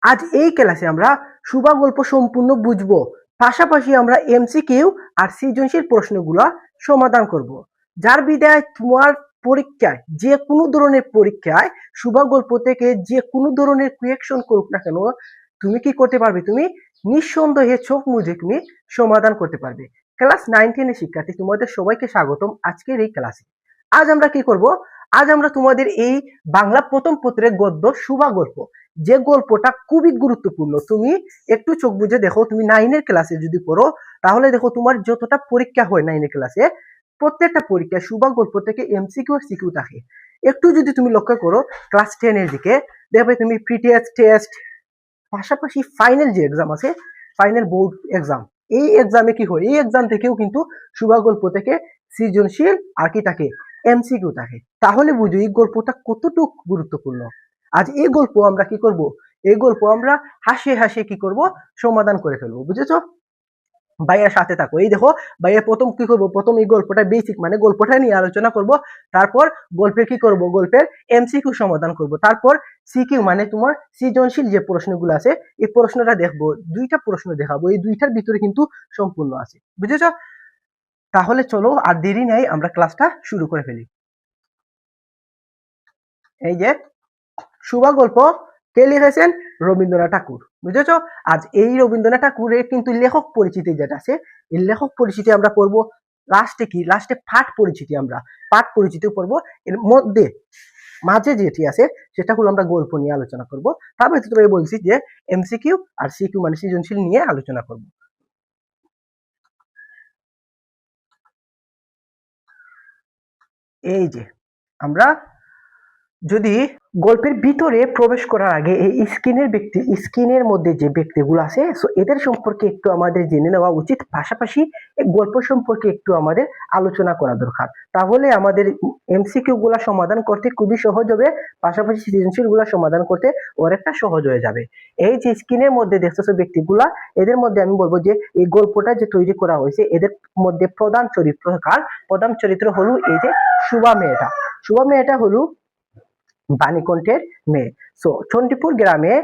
আজ এই ক্লাসে আমরা সুবা গল্প সম্পূর্ণ বুঝবো, পাশাপাশি আমরা এমসিকিউ আর সৃজনশীল প্রশ্নগুলো সমাধান করব। যার বিদায় তোমার পরীক্ষায়, যে কোনো ধরনের পরীক্ষায় সুবা গল্প থেকে যে কোনো ধরনের কোয়েকশন করুক না কেন, তুমি কি করতে পারবে? তুমি নিঃসন্দেহে চোখ মুজে তুমি সমাধান করতে পারবে। ক্লাস 9-10 এর শিক্ষার্থী, তোমাদের সবাইকে স্বাগতম আজকের এই ক্লাসে। আজ আমরা কি করব? আজ আমরা তোমাদের এই বাংলা প্রথম পত্রের গদ্য সুবা গল্প, যে গল্পটা খুবই গুরুত্বপূর্ণ, তুমি একটু চোখ বুঝে দেখো। তুমি 9-এর ক্লাসে যদি পড়ো তাহলে দেখো তোমার যতটা পরীক্ষা হয় 9-এর ক্লাসে, প্রত্যেকটা পরীক্ষা সুবা গল্প থেকে এমসিকিউ আর সিকিউ থাকে। একটু যদি তুমি লক্ষ্য করো ক্লাস 10-এর দিকে, দেখবে তুমি প্রি টেস্ট, টেস্ট, পাশাপাশি ফাইনাল যে এক্সাম আছে, ফাইনাল বোর্ড এক্সাম, এই এক্সামে কি হয়, এই এক্সাম থেকেও কিন্তু সুবা গল্প থেকে সৃজনশীল আর কি থাকে, এমসিকিউ থাকে। তাহলে বুঝো এই গল্পটা কতটুকু গুরুত্বপূর্ণ। আজ এই গল্প আমরা কি করব? এই গল্প আমরা হাসিয়ে হাসিয়ে কি করব, সমাধান করে ফেলবো। বুঝেছো? ভাইয়ের সাথে থাকো। এই দেখো ভাইয়া প্রথম কি করবো, প্রথম এই গল্পটা বেসিক মানে গল্পটা নিয়ে আলোচনা করব, তারপর গল্পের কি করব, গল্পের এমসিকিউ সমাধান করব, তারপর সিকিউ মানে তোমার সৃজনশীল যে প্রশ্নগুলো আছে এই প্রশ্নটা দেখবো, দুইটা প্রশ্ন দেখাবো, এই দুইটার ভিতরে কিন্তু সম্পূর্ণ আছে। বুঝেছো? তাহলে চলো আর দেরি নাই, আমরা ক্লাসটা শুরু করে ফেলি। এই যে সুবা গল্প কে লিখেছেন? রবীন্দ্রনাথ ঠাকুর। বুঝেছো? আজ এই রবীন্দ্রনাথ ঠাকুরের কিন্তু লেখক পরিচিতি যেটা আছে, এই লেখক পরিচিতি আমরা পড়বো লাস্টে। কি লাস্টে পাঠ পরিচিতি, আমরা পাঠ পরিচিতি পড়বো। এর মধ্যে মাঝে যেটি আছে সেটা হলো আমরা গল্প নিয়ে আলোচনা করব। তার ভিতরে বলছি যে এমসিকিউ আর সিকিউ মানে সৃজনশীল নিয়ে আলোচনা করব। এই যে আমরা যদি গল্পের ভিতরে প্রবেশ করার আগে এই স্ক্রিনের মধ্যে যে ব্যক্তিগুলো আছে, সো এদের সম্পর্কে একটু আমাদের জেনে নেওয়া উচিত, পাশাপাশি গল্প সম্পর্কে একটু আমাদের আলোচনা করা দরকার। তাহলে আমাদের এমসিকিউ গুলা সমাধান করতে খুবই সহজ হবে, পাশাপাশি সৃজনশীল গুলা সমাধান করতে অনেকটা সহজ হয়ে যাবে। এই যে স্ক্রিনের মধ্যে দেখতেছো ব্যক্তিগুলা, এদের মধ্যে আমি বলবো যে এই গল্পটা যে তৈরি করা হয়েছে এদের মধ্যে প্রধান চরিত্র হলো এই যে সুবা মেয়েটা। সুবা মেয়েটা হলো বাণীকণ্ঠের মেয়ে। সো চণ্ডীপুর গ্রামে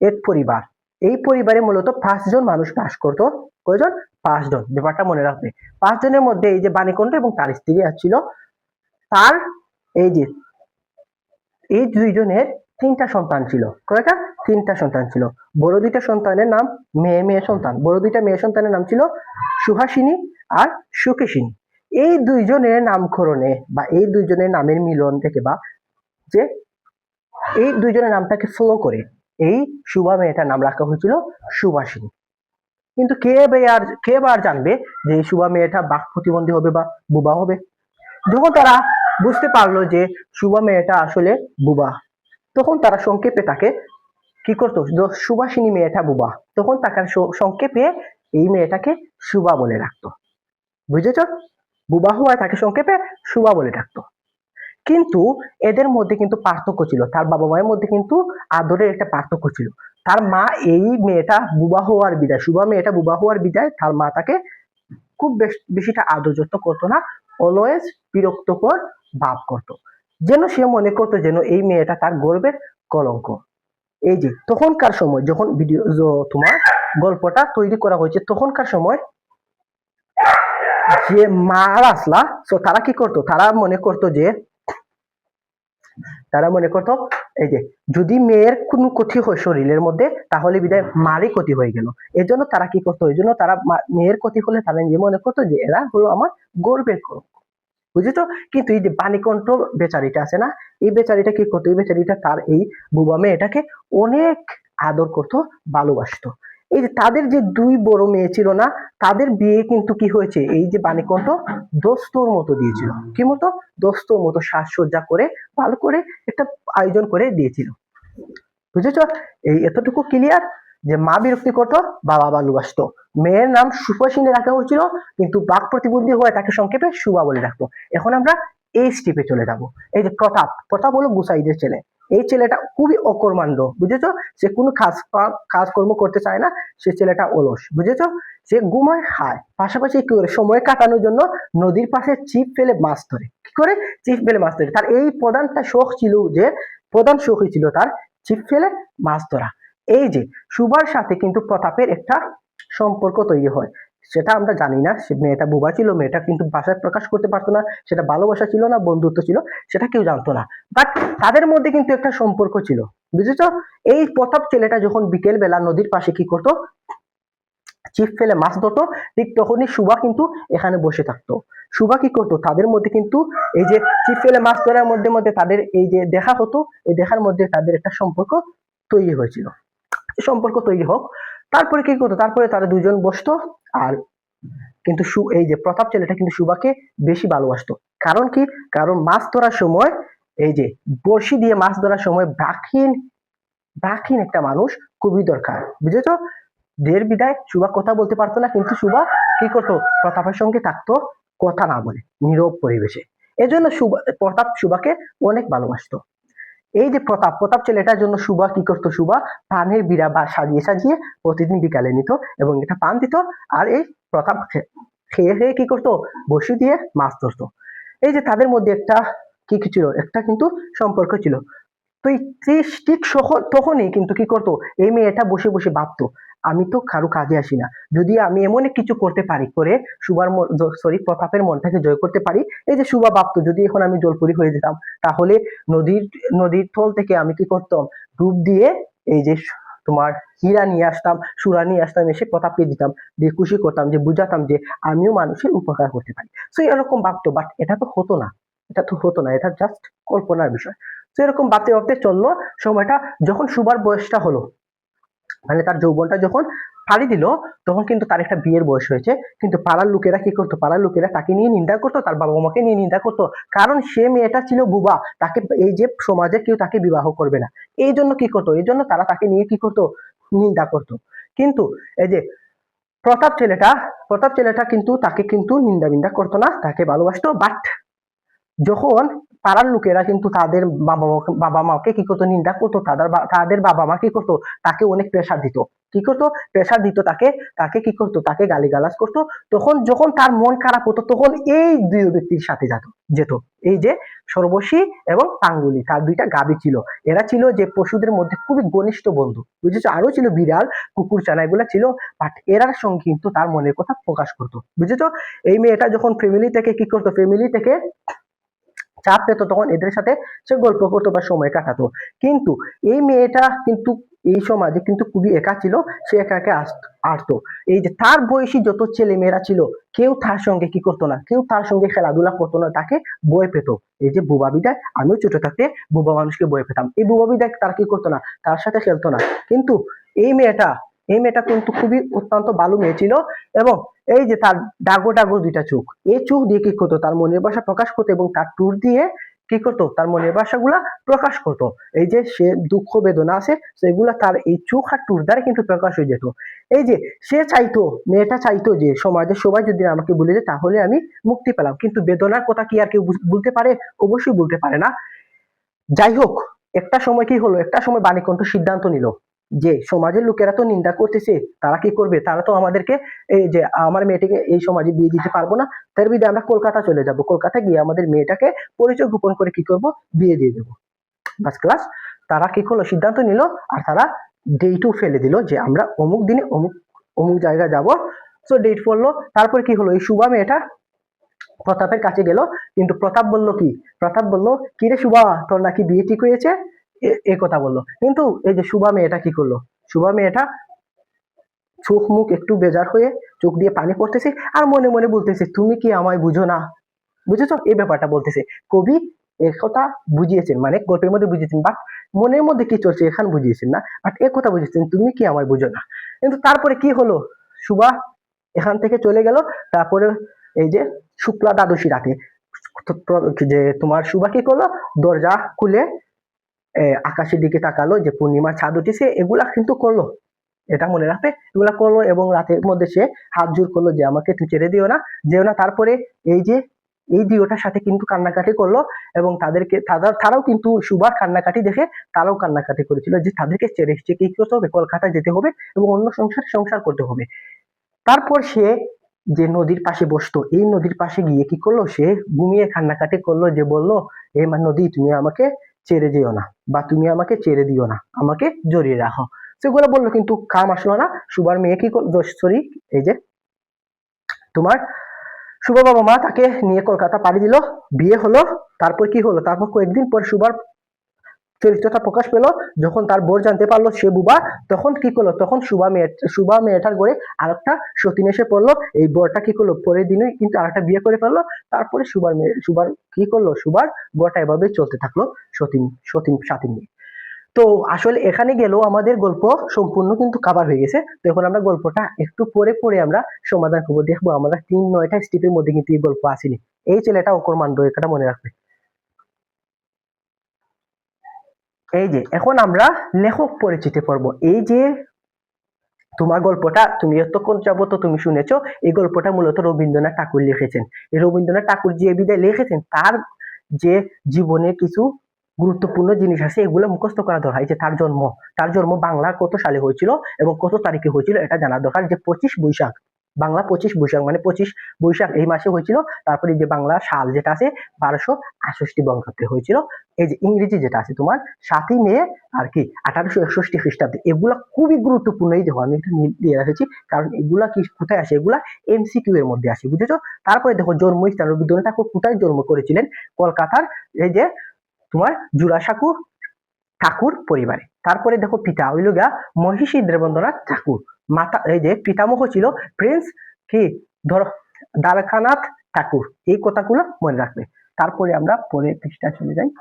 এক পরিবার, এই পরিবারে মূলত 5 জন মানুষ বাস করতো। কয়জন? 5 জন। ব্যাপারটা মনে রাখবে। 5 জনের মধ্যে এই যে বাণীকণ্ঠ এবং তার স্ত্রী ছিল, তার এই যে এই দুইজনের 3টা সন্তান ছিল। কয়টা? 3টা সন্তান ছিল। বড় 2টা সন্তানের নাম মেয়ে সন্তান, বড় 2টা মেয়ে সন্তানের নাম ছিল সুহাসিনী আর সুকেশিনী। এই দুইজনের নামকরণে বা এই দুইজনের নামের মিলন থেকে বা যে এই দুইজনের নামটাকে ফলো করে এই সুবা মেয়েটার নাম রাখা হয়েছিল সুবাসিনী। কিন্তু কে বা আর জানবে যে এই সুবা মেয়েটা বাক প্রতিবন্ধী হবে বা বুবা হবে? যখন তারা বুঝতে পারলো যে সুবা মেয়েটা আসলে বুবা, তখন তারা সংক্ষেপে তাকে কি করতো, সুবাসিনী মেয়েটা বুবা, তখন তাকে সংক্ষেপে এই মেয়েটাকে সুবা বলে রাখতো। বুঝেছ? বুবা হওয়ায় তাকে সংক্ষেপে সুবা বলে রাখতো। কিন্তু এদের মধ্যে কিন্তু পার্থক্য ছিল, তার বাবা মায়ের মধ্যে কিন্তু আদরের একটা পার্থক্য ছিল। তার মা এই মেয়েটা বুবা হওয়ার বিদায়, সুবা মেয়েটা বুবা হওয়ার বিদায় তার মা তাকে খুব বেশিটা আদর যত্ন করতো না, অলওয়েজ বিরক্তকর ভাব করতো, যেন সে মনে করতো যেন এই মেয়েটা তার গর্বের কলঙ্ক। এই যে তখনকার সময় যখন তোমার গল্পটা তৈরি করা হয়েছে, তখনকার সময় যে মারা আসলা, তো তারা কি করতো, তারা মনে করতো এই যে যদি মেয়ের কোনো ক্ষতি হয় শরীরের মধ্যে, তাহলে বিদায় মারই ক্ষতি হয়ে গেল। এজন্য তারা কি করতো, এই জন্য তারা মেয়ের ক্ষতি হলে তারা নিজে মনে করতো যে এরা হলো আমার গর্বের কলঙ্ক। বুঝেছো? কিন্তু এই যে বাণীকণ্ঠ বেচারিটা আছে না, এই বেচারিটা কি করতো, এই বেচারিটা তার এই বুবা মেয়েটাকে অনেক আদর করতো, ভালোবাসতো। এই যে তাদের যে 2 বড় মেয়ে ছিল না, তাদের বিয়ে কিন্তু কি হয়েছে, এই যে বাণীকণ্ঠ দোস্তর মতো দিয়েছিল। কি মতো? দোস্তর মতো সাজসজ্জা করে ভালো করে একটা আয়োজন করে দিয়েছিল। বুঝেছো? এই এতটুকু ক্লিয়ার যে মা বিরক্তি করতো, বাবা ভালোবাসতো। মেয়ের নাম সুভাষিনী রাখা হয়েছিল, কিন্তু বাক প্রতিবন্ধী হয়ে তাকে সংক্ষেপে সুবা বলে রাখতো। এখন আমরা এই স্টেপে চলে যাব। এই যে প্রতাপ হলো গুসাইদের ছেলে। এই ছেলেটা খুবই অকর্মাণ্ড। বুঝেছো? সে কোনো কাজকর্ম করতে চায় না, সে ছেলেটা অলস। বুঝেছো? সে ঘুমায়, খায়, পাশাপাশি কি করে সময় কাটানোর জন্য নদীর পাশে ছিপ ফেলে মাছ ধরে। কি করে? ছিপ ফেলে মাছ ধরে। তার এই প্রধান শখ ছিল যে, প্রধান শখই ছিল তার ছিপ ফেলে মাছ ধরা। এই যে সুভার সাথে কিন্তু প্রতাপের একটা সম্পর্ক তৈরি হয়, সেটা আমরা জানি না। সে মেয়েটা বোবা ছিল, মেয়েটা কিন্তু ভাষায় প্রকাশ করতে পারতো না, সেটা ভালোবাসা ছিল না বন্ধুত্ব ছিল সেটা কেউ জানতো না, বাট তাদের মধ্যে কিন্তু একটা সম্পর্ক ছিল, বুঝেছো? এই প্রতাপ ছেলেটা যখন বিকেল বেলা নদীর পাশে কি করতো, ছিপ ফেলে মাছ ধরতো, ঠিক তখনই সুভা কিন্তু এখানে বসে থাকতো। সুভা কি করতো, তাদের মধ্যে কিন্তু এই যে ছিপ ফেলে মাছ ধরার মধ্যে মধ্যে তাদের এই যে দেখা হতো, এই দেখার মধ্যে তাদের একটা সম্পর্ক তৈরি হয়েছিল। সম্পর্ক তৈরি হোক, তারপরে কি করতো, তারপরে তারা দুজন বসতো। আর কিন্তু এই যে প্রতাপ ছেলেটা কিন্তু সুভাকে বেশি ভালোবাসতো। কারণ কি, কারণ মাছ ধরার সময় এই যে বড়শি দিয়ে মাছ ধরার সময় ব্রাখিন ব্রাখিন একটা মানুষ খুবই দরকার, বুঝেছো? দের বিদায় সুভা কথা বলতে পারতো না, কিন্তু সুভা কি করতো, প্রতাপের সঙ্গে থাকতো কথা না বলে, নীরব পরিবেশে। এজন্য প্রতাপ সুভাকে অনেক ভালোবাসতো। এই যে প্রতাপ প্রতাপ ছেলেটার জন্য সুভা কি করতো, সুভা পানের বিড়া বা সাজিয়ে সাজিয়ে প্রতিদিন বিকালে নিত এবং এটা পান দিত। আর এই প্রতাপ খেয়ে খেয়ে কি করতো, বসি দিয়ে মাছ ধরতো। এই যে তাদের মধ্যে একটা কি ছিল, একটা কিন্তু সম্পর্ক ছিল। তো এই ঠিক তখনই কিন্তু কি করতো, এই মেয়েটা বসে বসে ভাবতো, আমি তো কারো কাজে আসি না, যদি আমি এমন কিছু করতে পারি করে প্রতাপের মনটাকে জয় করতে পারি। এই যে সুভা ভাবতো, যদি এখন আমি জলপরি হয়ে যেতাম, তাহলে নদীর নদীর তল থেকে আমি কি করতাম, ডুব দিয়ে এই যে তোমার হীরা নিয়ে আসতাম, সুরা নিয়ে আসতাম, এসে প্রতাপকে দিতাম, দিয়ে খুশি করতাম, যে বুঝাতাম যে আমিও মানুষের উপকার করতে পারি। তো এরকম ভাবতো, বাট এটা তো হতো না, এটা জাস্ট কল্পনার বিষয়। তো এরকম ভাবতে ভাবতে চললো সময়টা। যখন সুভার বয়সটা হলো, মানে তার যৌবনটা যখন পাড়ি দিল, তখন কিন্তু তার একটা বিয়ের বয়স হয়েছে। কিন্তু পাড়ার লোকেরা কি করতো, পাড়ার লোকেরা তাকে নিয়ে নিন্দা করতো, তার বাবা মাকে নিয়ে নিন্দা করতো, কারণ সে মেয়েটা ছিল বুবা, তাকে এই যে সমাজে কেউ তাকে বিবাহ করবে না। এই জন্য কি করতো, এই জন্য তারা তাকে নিয়ে কি করতো, নিন্দা করতো। কিন্তু এই যে প্রতাপ ছেলেটা কিন্তু তাকে কিন্তু নিন্দা বিন্দা করতো না, তাকে ভালোবাসতো। বাট যখন পাড়ার লোকেরা কিন্তু তাদের বাবা মাকে কি করতো, নিন্দা করতো, তাদের বাবা মা কি করতো, তাকে অনেক প্রেসার দিত। কি করতো, প্রেসার দিত তাকে, তাকে কি করতো, তাকে গালিগালাজ করতো। তখন যখন তার মন খারাপ হতো, তখন এই দুই ব্যক্তির সাথে যেত। এই যে সর্বশী এবং পাঙ্গুলি, তার দুইটা গাবি ছিল। এরা ছিল যে পশুদের মধ্যে খুবই ঘনিষ্ঠ বন্ধু, বুঝেছো? আরো ছিল বিড়াল, কুকুর, ছানা, এগুলা ছিল। বাট এরার সঙ্গে কিন্তু তার মনের কথা প্রকাশ করতো, বুঝেছো? এই মেয়েটা যখন ফ্যামিলি থেকে কি করতো, ফ্যামিলি থেকে চাপ পেতো, তখন এদের সাথে সে গল্প করতো বা সময় কাটাতো। কিন্তু এই মেয়েটা কিন্তু এই সমাজে কিন্তু খুবই একা ছিল, সে একা একা আসতো। এই যে তার বয়সী যত ছেলে মেয়েরা ছিল, কেউ তার সঙ্গে কি করতো না, কেউ তার সঙ্গে খেলাধুলা করতো না, তাকে ভয় পেত। এই যে বুবা বিদায়, আমিও ছোট থাকতে বুবা মানুষকে ভয় পেতাম, এই বুবা বিদায় তার কি করতো না, তার সাথে খেলতো না। কিন্তু এই মেয়েটা এই মেয়েটা কিন্তু খুবই অত্যন্ত ভালো মেয়ে ছিল। এবং এই যে তার ডাগো ডাগো দুইটা চোখ, এই চোখ দিয়ে কি করতো, তার মনের ভাষা প্রকাশ করতো, এবং তার টুর দিয়ে কি করতো, তার মনের ভাষাগুলা প্রকাশ করতো। এই যে সে দুঃখ বেদনা আছে, সেগুলা তার এই চোখ আর টুর দ্বারা কিন্তু প্রকাশ হয়ে যেত। এই যে মেয়েটা চাইতো যে সমাজের সবাই যদি আমাকে বলে যে, তাহলে আমি মুক্তি পেলাম। কিন্তু বেদনার কথা কি আর কেউ বলতে পারে? অবশ্যই বলতে পারে না। যাই হোক, একটা সময় বাণীকণ্ঠ সিদ্ধান্ত নিল যে সমাজের লোকেরা তো নিন্দা করতেছে, তারা কি করবে, তারা তো আমাদেরকে এই যে আমার মেয়েটাকে এই সমাজে বিয়ে দিতে পারবো না, তার বিধে আমরা কলকাতা চলে যাব, কলকাতা গিয়ে আমাদের মেয়েটাকে পরিচয় গোপন করে কি করব, বিয়ে দিয়ে দেবো। বাস ক্লাস, তারা কি করলো, সিদ্ধান্ত নিল। আর তারা ডেটও ফেলে দিল যে আমরা অমুক দিনে অমুক অমুক জায়গায় যাব। তো ডেট পড়লো। তারপর কি হলো, এই শুভা মেয়েটা প্রতাপের কাছে গেল। কিন্তু প্রতাপ বললো, কি রে শুভা, তোর নাকি বিয়ে ঠিক হয়েছে, এ কথা বললো। কিন্তু এই যে শুভা মেয়েটা কি করলো, শুভা মেয়েটা চোখ মুখ একটু বেজার হয়ে, চোখ দিয়ে পানি পড়তেছে, আর মনে মনে বলতেছে, তুমি কি আমায় বুঝো না? বুঝেছো, এই ব্যাপারটা বলতেছে কবি। একথা বুঝিয়েছেন, মানে গল্পের মধ্যে বুঝিয়েছেন, বাট মনের মধ্যে কি চলছে এখানে বুঝিয়েছেন না। বাট এক কথা বুঝিয়েছেন, তুমি কি আমায় বুঝো না। কিন্তু তারপরে কি হলো, সুভা এখান থেকে চলে গেল। তারপরে এই যে শুক্লা দ্বাদশী রাতে যে তোমার সুভা কি করলো, দরজা খুলে আকাশের দিকে তাকালো, যে পূর্ণিমার ছাদ উঠেছে, এগুলা কিন্তু করলো, এটা মনে রাখবে, এগুলা করলো। এবং রাতের মধ্যে সে হাত জোর করলো যে আমাকে তুই ছেড়ে দিও না, যেও না। তারপরে এই যে এই দুইটার সাথে কিন্তু কান্নাকাটি করলো, এবং তারাও কিন্তু সুভার কান্নাকাটি দেখে তারাও কান্নাকাটি করেছিল, যে তাদেরকে ছেড়ে এসছে, কি করতে হবে, কলকাতায় যেতে হবে এবং অন্য সংসার করতে হবে। তারপর সে যে নদীর পাশে বসতো, এই নদীর পাশে গিয়ে কি করলো, সে ঘুমিয়ে কান্নাকাটি করলো, যে বললো, নদী, তুমি আমাকে ছেড়ে যেও না, বা তুমি আমাকে ছেড়ে দিও না, আমাকে জড়িয়ে রাখো। সেগুলো বললো কিন্তু কাম আসলো না। সুভার মেয়ে কি করলো, সরি, এই যে তোমার শুভ বাবা মা তাকে নিয়ে কলকাতা পাড়ি দিল, বিয়ে হলো। তারপর কি হলো, তারপর কয়েকদিন পর সুভার চরিত্রটা প্রকাশ পেল। যখন তার বোর জানতে পারলো সে বুবা, তখন কি করলো, তখন সুভা মেয়েটার ঘরে আরেকটা সতীন এসে পড়লো। এই বরটা কি করলো, পরের দিনে কিন্তু আরেকটা বিয়ে করে ফেললো। তারপরে সুভার কি করলো, সুভার বরটা এভাবে চলতে থাকলো সতীন সতীন সাথী নিয়ে। তো আসলে এখানে গেলেও আমাদের গল্প সম্পূর্ণ কিন্তু কাভার হয়ে গেছে। তো এখন আমরা গল্পটা একটু পরে পরে আমরা সমাধান করবো, দেখবো আমরা 9টা স্টেপের মধ্যে কিন্তু এই গল্প আসেনি। এই ছেলেটা অকর্মাণ্ড, এটা মনে রাখবে। এই যে এখন আমরা লেখক পরিচিতি পড়ব। এই যে তোমার গল্পটা তুমি এতক্ষণ যাবত তুমি শুনেছো, এই গল্পটা মূলত রবীন্দ্রনাথ ঠাকুর লিখেছেন। এই রবীন্দ্রনাথ ঠাকুর যে বিদায় লিখেছেন, তার যে জীবনে কিছু গুরুত্বপূর্ণ জিনিস আছে, এগুলো মুখস্থ করা দরকার। যে তার জন্ম বাংলা কত সালে হয়েছিল এবং কত তারিখে হয়েছিল এটা জানা দরকার। যে 25 বৈশাখ, বাংলা 25 বৈশাখ মানে 25 বৈশাখ এই মাসে হয়েছিল। তারপরে যে বাংলা সাল যেটা আছে 1268 বঙ্গাব্দে হয়েছিল। এই যে ইংরেজি যেটা আছে তোমার 7ই মে আর কি 1861 খ্রিস্টাব্দে। এগুলা খুবই গুরুত্বপূর্ণ। এই দেখো আমি এটা দিয়ে রেখেছি, কারণ এগুলা কি কোথায় আসে, এগুলা এমসিকিউ এর মধ্যে আসে, বুঝেছো। তারপরে দেখো জন্মস্থান, রবীন্দ্রনাথ ঠাকুর কোথায় জন্ম করেছিলেন, কলকাতার এই যে তোমার জোড়াসাঁকো ঠাকুর পরিবারে। তারপরে দেখো পিতা হইল গা মহিষী দেবেন্দ্রনাথ ঠাকুর, মাতা এই যে পিতামহ ছিল প্রিন্স কি ধর দ্বারকানাথ ঠাকুর। এই কথাগুলো মনে রাখবে। তারপরে আমরা পরের পৃষ্ঠা চলে যাই।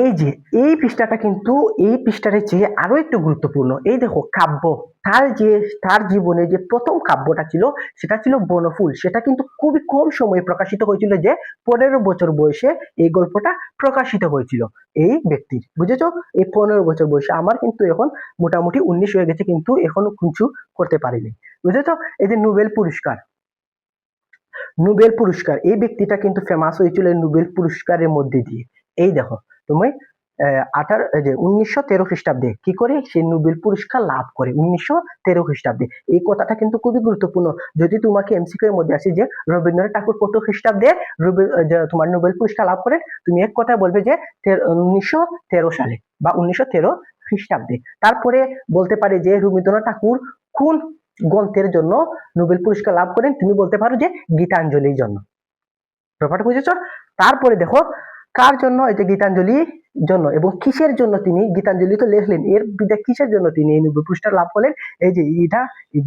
এই যে এই পৃষ্ঠাটা কিন্তু এই পৃষ্ঠাটার চেয়ে আরো একটু গুরুত্বপূর্ণ। এই দেখো কাব্য, তার জীবনে যে প্রথম কাব্যটা ছিল সেটা ছিল বনফুল। সেটা কিন্তু খুবই কম সময়ে প্রকাশিত হয়েছিল, যে 15 বছর বয়সে এই গল্পটা প্রকাশিত হয়েছিল এই ব্যক্তির, বুঝেছো। এই 15 বছর বয়সে, আমার কিন্তু এখন মোটামুটি 19 হয়ে গেছে, কিন্তু এখনো কিছু করতে পারিনি, বুঝেছো। এই যে নোবেল পুরস্কার এই ব্যক্তিটা কিন্তু ফেমাস হয়েছিল নোবেল পুরস্কারের মধ্যে দিয়ে। এই দেখো তুমি 1913 খ্রিস্টাব্দে কি করে সে নোবেল পুরস্কার লাভ করে, 1913 খ্রিস্টাব্দে। এই কথাটা কিন্তু খুবই গুরুত্বপূর্ণ। যদি তোমাকে এমসিকিউ এর মধ্যে আসে যে রবীন্দ্রনাথ ঠাকুর কত খ্রিস্টাব্দে তোমার নোবেল পুরস্কার লাভ করেন, তুমি এক কথায় বলবে যে 1913 সালে বা 1913 খ্রিস্টাব্দে। তারপরে বলতে পারে যে রবীন্দ্রনাথ ঠাকুর কোন গ্রন্থের জন্য নোবেল পুরস্কার লাভ করেন, তুমি বলতে পারো যে গীতাঞ্জলির জন্য। ব্যাপারটা বুঝেছো। তারপরে দেখো কার জন্য, এই যে গীতাঞ্জলি জন্য, এবং কিসের জন্য তিনি গীতাঞ্জলি তো লিখলেন, এর বিদায় কিসের জন্য তিনি এই নোবেল পুরস্কার লাভ করলেন, এই যে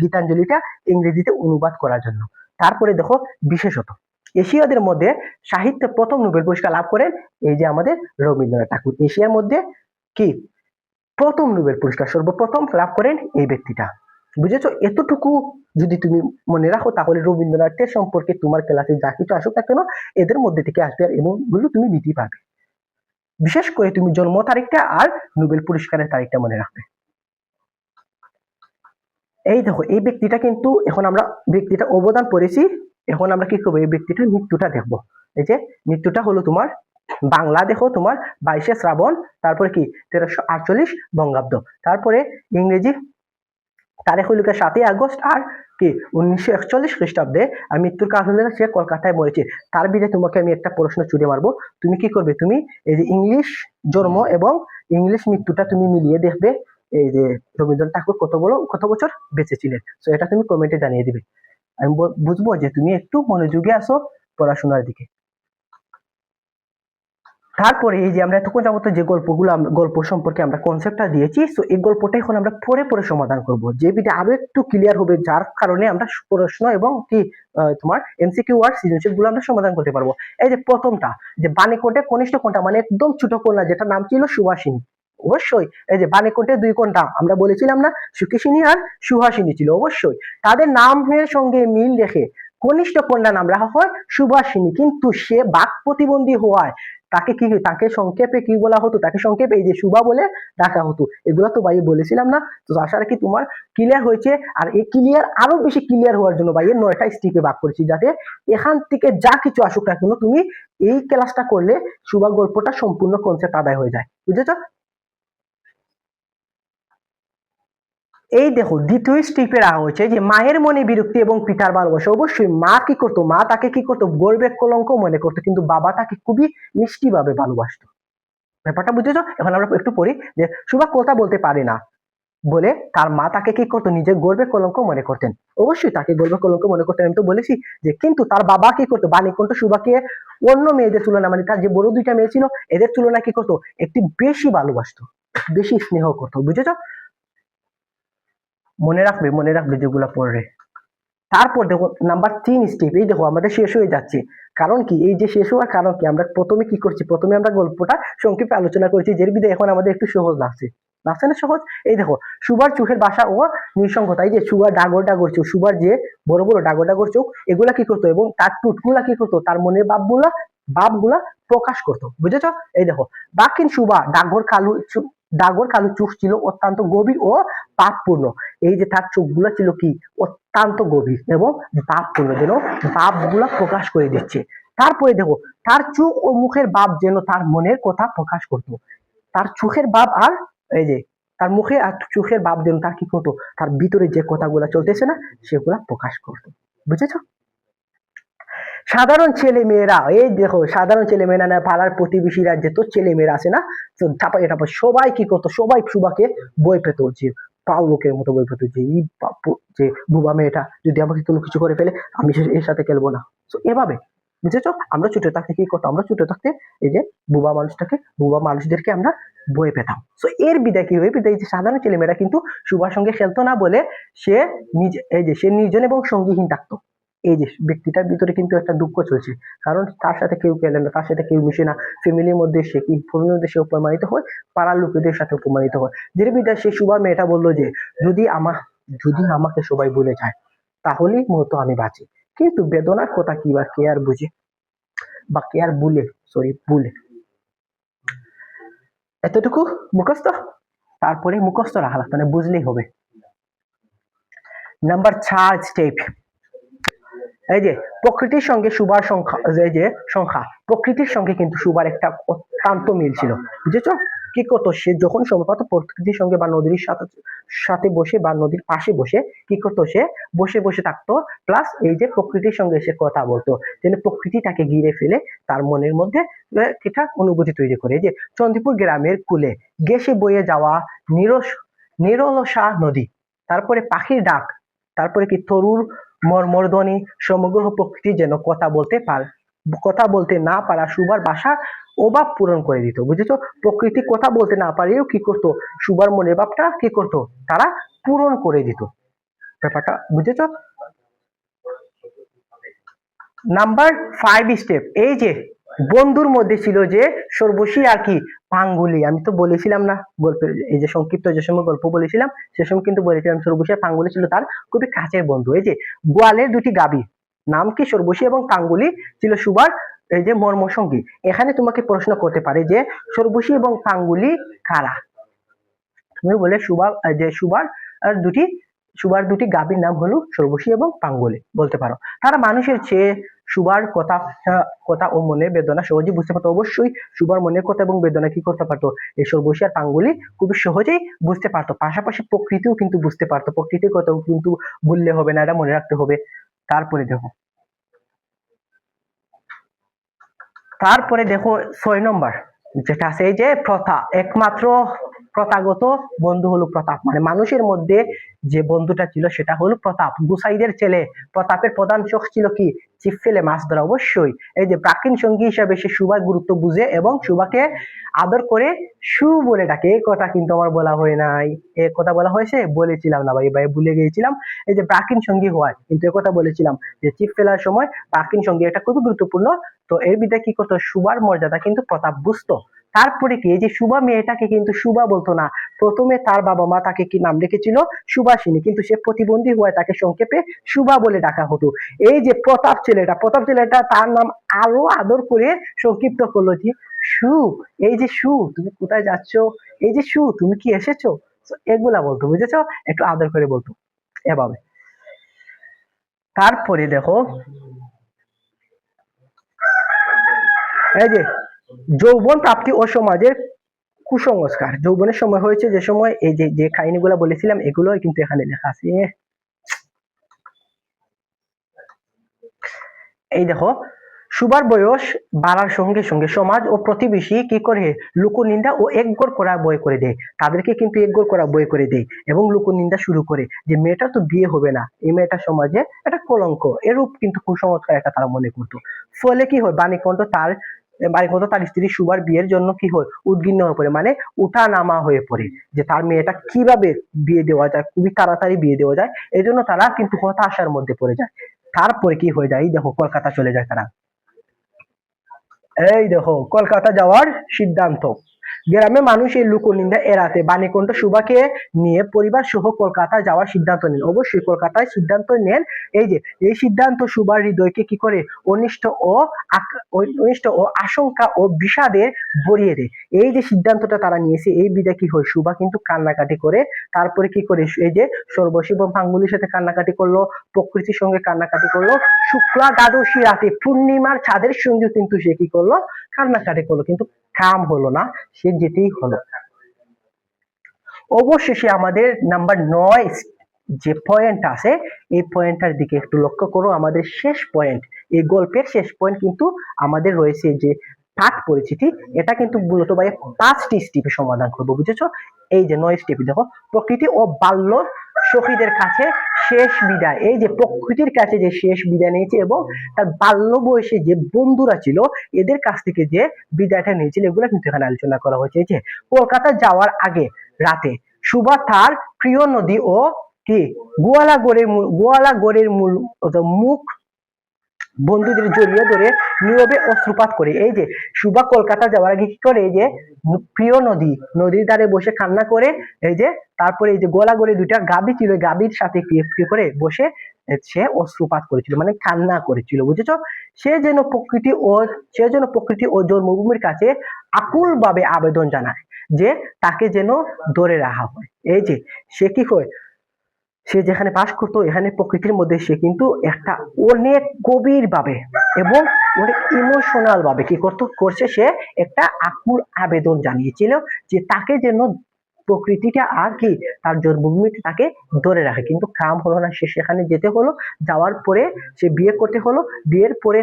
গীতাঞ্জলিটা ইংরেজিতে অনুবাদ করার জন্য। তারপরে দেখো বিশেষত এশীয়দের মধ্যে সাহিত্যে প্রথম নোবেল পুরস্কার লাভ করেন এই যে আমাদের রবীন্দ্রনাথ ঠাকুর। এশিয়ার মধ্যে কি প্রথম নোবেল পুরস্কার সর্বপ্রথম লাভ করেন এই ব্যক্তিটা, বুঝেছো। এতটুকু যদি তুমি মনে রাখো, তাহলে রবীন্দ্রনাথের সম্পর্কে তোমার ক্লাসে যা কিছু আসুক না কেন, এদের মধ্যে থেকে আসবে, আর এগুলো তুমি নিতেই পারবে। বিশেষ করে তুমি জন্ম তারিখটা আর নোবেল পুরস্কারের তারিখটা মনে রাখবে। এই দেখো এই ব্যক্তিটা কিন্তু এখন আমরা ব্যক্তিটা অবদান পড়েছি। এখন আমরা কি করবো, এই ব্যক্তিটার মৃত্যুটা দেখবো। এই যে মৃত্যুটা হলো তোমার বাংলা দেখো তোমার 22শে শ্রাবণ, তারপরে কি 1348 বঙ্গাব্দ। তারপরে ইংরেজি তারিখ হইল 7ই আগস্ট আর কি 1941 খ্রিস্টাব্দে। আর মৃত্যুর কারণ হলো সে কলকাতায় মরেছে। তার বিরুদ্ধে তোমাকে আমি একটা প্রশ্ন ছুড়ে মারবো, তুমি কি করবে, তুমি এই যে ইংলিশ জন্ম এবং ইংলিশ মৃত্যুটা তুমি মিলিয়ে দেখবে, এই যে রবীন্দ্রনাথ ঠাকুর কত বছর বেঁচে ছিলেন। তো এটা তুমি কমেন্টে জানিয়ে দিবে। আমি বুঝবো যে তুমি একটু মনোযোগী আছো পড়াশোনার দিকে। তারপরে এই যে আমরা এতক্ষণ যাবত যে গল্প সম্পর্কে আমরা কনসেপ্টটা দিয়েছি, তো এই গল্পটা এখন আমরা পরে পরে সমাধান করব, যে ভিডিও আরো একটু ক্লিয়ার হবে, যার কারণে আমরা প্রশ্ন এবং কি তোমার এমসিকিউ আর সৃজনশীল গুলো আমরা সমাধান করতে পারবো। এই যে প্রথমটা, যে বাণীকোটে কনিষ্ঠ কোনটা, মানে একদম ছোট কন্যা যেটা নাম ছিল সুভাষিনী। অবশ্যই এই যে বাণীকোটে 2 কন্যা আমরা বলেছিলাম না, সুকেশিনী আর সুহাসিনী ছিল। অবশ্যই তাদের নামের সঙ্গে মিল রেখে কনিষ্ঠ কন্যা নাম রাখা হয় সুভাষিনী, কিন্তু সে বাক প্রতিবন্ধী হওয়ায় তাকে সংক্ষেপে কি বলা হতো, তাকে সংক্ষেপে এই যে সুভা বলে ডাকা হতো। এগুলো তো ভাই বলেছিলাম না। তো আশা রাখি তোমার ক্লিয়ার হয়েছে। আর এই ক্লিয়ার আরো বেশি ক্লিয়ার হওয়ার জন্য ভাই 9টা স্টেপে ভাগ করেছি, যাতে এখান থেকে যা কিছু আসুক না কেন তুমি এই ক্লাসটা করলে সুভা গল্পটা সম্পূর্ণ কনসেপ্ট আদায় হয়ে যায়, বুঝেছো। এই দেখো দ্বিতীয় স্টেপে রাখা হয়েছে যে মায়ের মনে বিরক্তি এবং পিতার ভালোবাসা। অবশ্যই মা কি করতো, মা তাকে কি করতো, গর্বের কলঙ্ক মনে করতো, কিন্তু বাবা তাকে খুবই মিষ্টি ভাবে ভালোবাসতো। ব্যাপারটা বুঝেছো? এখন আমরা একটু পড়ি যে সুভা কথা বলতে পারে না বলে তার মা তাকে কি করতো, নিজের গর্বে কলঙ্ক মনে করতেন। অবশ্যই তাকে গর্বে কলঙ্ক মনে করতেন, আমি তো বলেছি যে, কিন্তু তার বাবা কি করতো, বাণীকণ্ঠ সুভাকে অন্য মেয়েদের তুলনা, মানে তার যে বড় দুইটা মেয়ে ছিল এদের তুলনা কি করতো, একটি বেশি ভালোবাসতো, বেশি স্নেহ করতো। বুঝেছো? মনে রাখবে যেগুলা পড়বে। তারপর দেখো নাম্বার 3 স্টেপ, এই দেখো আমাদের শেষ হয়ে যাচ্ছে। কারণ কি, এই যে শেষ হওয়ার কারণ কি, আমরা প্রথমে কি করছি, প্রথমে আমরা গল্পটা সংক্ষেপে আলোচনা করেছি, যের বিধায় এখন আমাদের একটু সহজ লাগছে। লাগছে না সহজ? এই দেখো সুবার চোখের ভাষা ও নিঃসঙ্গতা, এই যে সুবার ডাগর ডাগর চোখ, সুবার যে বড় বড় ডাগর ডাগর চোখ, এগুলা কি করতো, এবং তার টুটগুলা কি করতো, তার মনের ভাবগুলা প্রকাশ করতো। বুঝেছো? এই দেখো বাকিন সুবা ডাগর কালো চোখ ছিল অত্যন্ত গভীর ও পাপপূর্ণ। এই যে তার চোখগুলো ছিল কি, অত্যন্ত গভীর এবং ভাবপূর্ণ, যেন ভাবগুলা প্রকাশ করে দিচ্ছে। তারপরে দেখো তার চোখ ও মুখের ভাব যেন তার মনের কথা প্রকাশ করতো। তার চোখের ভাব আর এই যে তার মুখে আর চোখের ভাব যেন তার কি করতো, তার ভিতরে যে কথাগুলা চলতেছে না সেগুলা প্রকাশ করতো। বুঝেছো? সাধারণ ছেলে মেয়েরা, এই দেখো সাধারণ ছেলে মেয়েরা না, পাড়ার প্রতিবেশীরা যে তো ছেলে মেয়েরা আছে না, তো ধাপাই ধাপাই সবাই কি করতো, সবাই সুবাকে বই পেত, যে পাউলোকের মতো বই পেত, যে যে বুবা মেয়েটা যদি আমাকে কোনো কিছু করে ফেলে, আমি এর সাথে খেলবো না। তো এভাবে বুঝেছো, আমরা ছোট থাকতে কি করতো, আমরা ছোট থাকতে এই যে বুবা মানুষদেরকে আমরা বই পেতাম। তো এর বিদায় কি হয়ে বিদায়, যে সাধারণ ছেলেমেয়েরা কিন্তু সুবার সঙ্গে খেলতো না বলে সে নিজে, এই যে সে নির্জন এবং সঙ্গীহীন থাকতো। এই যে ব্যক্তিটার ভিতরে কিন্তু একটা দুঃখ চলছে, কারণ তার সাথে কেউ খেলে না, তার সাথে কেউ মিশে না, ফ্যামিলির মধ্যে সে অপমানিত হয়, পাড়ার লোকেদের সাথে অপমানিত হয়। যের বিদায় সে সুবা মেয়েটা বললো যে, যদি আমাকে সবাই ভুলে যায় তাহলেই মতো আমি বাঁচি। কিন্তু বেদনার কথা কি বা কে আর বুঝে, বা কে আর ভুলে। এতটুকু মুখস্থ, তারপরে মুখস্থ রাখা লাগতো না, বুঝলেই হবে। নাম্বার 4 স্টেপ, এই যে প্রকৃতির সঙ্গে সুবার সংখ্যা, এই যে সংখ্যা, প্রকৃতির সঙ্গে কিন্তু সুবার একটা অত্যন্ত মিল ছিল। বুঝেছো? কি করতো সে, যখন সময় পাতো প্রকৃতির সঙ্গে বা নদীর সাথে বসে বা নদীর পাশে বসে কি করতো, সে বসে বসে থাকতো, প্লাস এই যে প্রকৃতির সঙ্গে সে কথা বলতো, যেন প্রকৃতি তাকে ঘিরে ফেলে তার মনের মধ্যে এটা অনুভূতি তৈরি করে। এই যে চন্দ্রপুর গ্রামের কূলে গেছে বয়ে যাওয়া নিরলসা নদী, তারপরে পাখির ডাক, তারপরে কি তরুর মর্মধ্বনি, সমগ্র প্রকৃতি যেন কথা বলতে না পারা সুবার ভাষা অভাব পূরণ করে দিত। বুঝেছো? প্রকৃতি কথা বলতে না পারেও কি করতো, সুবার মনের ভাবটা কি করতো, তারা পূরণ করে দিত। ব্যাপারটা বুঝেছো? নাম্বার 5 স্টেপ, এই যে বন্ধুর মধ্যে ছিল যে সর্বশী আর কি পাঙ্গুলি, আমি তো বলেছিলাম না গল্পের এই যে সংক্ষিপ্ত যে সময় গল্প বলেছিলাম সে সময় কিন্তু বলেছিলাম সর্বশী আর পাঙ্গুলি ছিল তার খুবই কাছের বন্ধু। এই যে গোয়ালের দুটি গাবি, নাম কি সর্বশী এবং পাঙ্গুলি, ছিল সুবার এই যে মর্মসঙ্গী। এখানে তোমাকে প্রশ্ন করতে পারে যে সর্বশী এবং পাঙ্গুলি কারা? তুমি বলে দুটি সুবার দুটি গাভীর নাম হলো সর্বশী এবং পাঙ্গুলি বলতে পারো। তারা মানুষের চেয়ে সুবার কথা ও মনের বেদনা সহজেই বুঝতে পারতো। অবশ্যই সুবার মনের কথা এবং বেদনা কি করতে পারতো, এই সর্বশী আর পাঙ্গুলি খুবই সহজেই বুঝতে পারতো। পাশাপাশি প্রকৃতিও কিন্তু বুঝতে পারতো, প্রকৃতির কথাও কিন্তু ভুললে হবে না, এটা মনে রাখতে হবে। তারপরে দেখো তারপরে দেখো 6 নম্বর যেটা আছে, এই যে প্রথা, একমাত্র প্রথাগত বন্ধু হলো প্রতাপ, মানে মানুষের মধ্যে যে বন্ধুটা ছিল সেটা হলো প্রতাপ। গুসাইদের ছেলে প্রতাপের প্রধান শখ ছিল কি, ছিপ ফেলে মাছ ধরা। অবশ্যই এই যে প্রাচীন সঙ্গী হিসাবে সে সুবার গুরুত্ব বুঝে এবং সুবাকে আদর করে সু বলে ডাকে। এই কথা কিন্তু আমার বলা হয় নাই, এ কথা বলা হয়েছে, বলেছিলাম না ভাই ভুলে গিয়েছিলাম। এই যে প্রাচীন সঙ্গী হওয়ার কিন্তু কথা বলেছিলাম যে ছিপ ফেলার সময় প্রাচীন সঙ্গী, এটা খুবই গুরুত্বপূর্ণ। তো এর বিদায় কি করতো, সুবার মর্যাদা কিন্তু প্রতাপ বুঝতো। তারপরে কি, এই যে সুবা মেয়েটাকে কিন্তু সুবা বলতো না, প্রথমে তার বাবা মা তাকে কি নাম রেখেছিল, সুবাসিনী, কিন্তু সে প্রতিবন্ধী হওয়ায় তাকে সংক্ষেপে সুবা বলে ডাকা হতো। এই যে প্রতাপ ছেলেটা তার নাম আরো আদর করে সংক্ষিপ্ত করলো যে সু, এই যে সু তুমি কোথায় যাচ্ছ, এই যে সু তুমি কি এসেছো, এগুলা বলতো। বুঝেছো? একটু আদর করে বলতো এভাবে। তারপরে দেখো এই যে যৌবন প্রাপ্তি ও সমাজের কুসংস্কার, যৌবনের সময় হয়েছে যে সময়, এই যে কাহিনীগুলো বলেছিলাম এগুলো কিন্তু এখানে লেখা আছে। এই দেখো সুবার বয়স বাড়ার সঙ্গে সঙ্গে সমাজ ও প্রতিবেশী কি করে লোকনিন্দা ও একগোর করা বই করে দেয়, তাদেরকে কিন্তু একগোর করা বই করে দেয় এবং লোকনিন্দা শুরু করে যে মেয়েটা তো বিয়ে হবে না, এই মেয়েটা সমাজে একটা কলঙ্ক, এরূপ কিন্তু কুসংস্কার একটা তারা মনে করতো। ফলে কি হয়, বাণীকণ্ঠ তার স্ত্রী সুবার বিয়ের জন্য কি হয় উদ্বিগ্ন হয়ে পড়ে, মানে উঠা নামা হয়ে পড়ে যে তার মেয়েটা কিভাবে বিয়ে দেওয়া যায়, খুবই তাড়াতাড়ি বিয়ে দেওয়া যায়, এই জন্য তারা কিন্তু হতাশার মধ্যে পড়ে যায়। তারপরে কি হয়ে যায়, এই দেখো কলকাতা চলে যায় তারা। এই দেখো কলকাতা যাওয়ার সিদ্ধান্ত। গ্রামে মানুষ এই লোকনিন্দা এড়াতে বাণীকণ্ঠ সুভাকে নিয়ে পরিবার সহ কলকাতা যাওয়ার সিদ্ধান্ত নেন। অবশ্যই কলকাতায় সিদ্ধান্ত নেন। এই যে এই সিদ্ধান্ত সুভার হৃদয়কে কি করে অনিষ্ট ও আশঙ্কা ও বিষাদের ভরিয়ে দেয়। এই যে সিদ্ধান্তটা তারা নিয়েছে, এই বিদে কি হয়, সুভা কিন্তু কান্নাকাটি করে। তারপরে কি করে, এই যে সর্বশী এবং ফাঙ্গুলির সাথে কান্নাকাটি করলো, প্রকৃতির সঙ্গে কান্নাকাটি করলো, শুক্লা দ্বাদশী রাতে পূর্ণিমার চাঁদের সঙ্গে কিন্তু সে কি করলো, কান্নাকাটি করলো, কিন্তু কাম হলো না, সে যেতেই হলো। অবশেষে আমাদের নাম্বার 9 যে পয়েন্ট আছে, এই পয়েন্টটার দিকে একটু লক্ষ্য করো। আমাদের শেষ পয়েন্ট, এই গল্পের শেষ পয়েন্ট কিন্তু আমাদের রয়েছে যে পাঠ পরিচিতি। এটা কিন্তু মূলত ভাই 5টি স্টেপে সমাধান করবো, বুঝেছো? এই যে 9 স্টেপে দেখো, প্রকৃতি ও বাল্য সখীদের কাছে শেষ বিদায়। এই যে প্রকৃতির কাছে যে শেষ বিদায় নিয়েছে এবং তার বাল্য বয়সে যে বন্ধুরা ছিল এদের কাছ থেকে যে বিদায়টা নিয়েছিল, এগুলো কিন্তু এখানে আলোচনা করা হয়েছে। যে কলকাতা যাওয়ার আগে রাতে সুভা তার প্রিয় নদী ও কি গোয়ালাগড়ের মুখ বন্ধুদের জড়িয়ে ধরে নীরবে অশ্রুপাত করে। এই যে সুভা কলকাতা যাওয়ার আগে কি করে, এই যে প্রিয় নদীর ধারে বসে কান্না করে। এই যে তারপরে এই যে গোয়ালাগড়ে দুইটা গাভী ছিল, গাভীর সাথে কি করে বসে সে অশ্রুপাত করেছিল, মানে কান্না করেছিল, বুঝেছো? সে যেন প্রকৃতি ও জন্মভূমির কাছে আকুল ভাবে আবেদন জানায় যে তাকে যেন ধরে রাখা হয়। এই যে সে কি হয়, সে যেখানে বাস করতো এখানে প্রকৃতির মধ্যে সে কিন্তু একটা অনেক গভীর ভাবে এবং অনেক ইমোশনাল ভাবে কি করছে, সে একটা আকুল আবেদন জানিয়েছিল যে তাকে যেন প্রকৃতিটা আর কি তার জন্মভূমিতে তাকে ধরে রাখে, কিন্তু কাম হলো না, সে সেখানে যেতে হলো। যাওয়ার পরে সে বিয়ে করতে হলো, বিয়ের পরে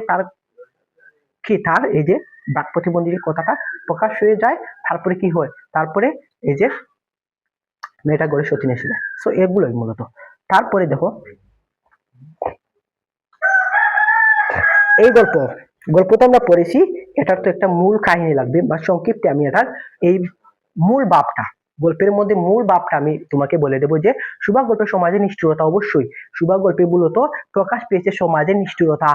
তার এই যে বাক প্রতিবন্ধীর কথাটা প্রকাশ হয়ে যায়। তারপরে কি হয়, তারপরে এই যে মেয়েটা গড়ে সতীন এসে যায়। সো এগুলোই মূলত। তারপরে দেখো এই গল্পটা আমরা পড়েছি, এটার তো একটা মূল কাহিনী লাগবে, বা সংক্ষিপ্তে আমি এটার এই মূল ভাবটা, গল্পের মধ্যে মূল ভাবটা আমি তোমাকে বলে দেবো। যে সুভা গল্পে সমাজের নিষ্ঠুরতা, অবশ্যই সুভা গল্পে মূলত প্রকাশ পেয়েছে সমাজের নিষ্ঠুরতা,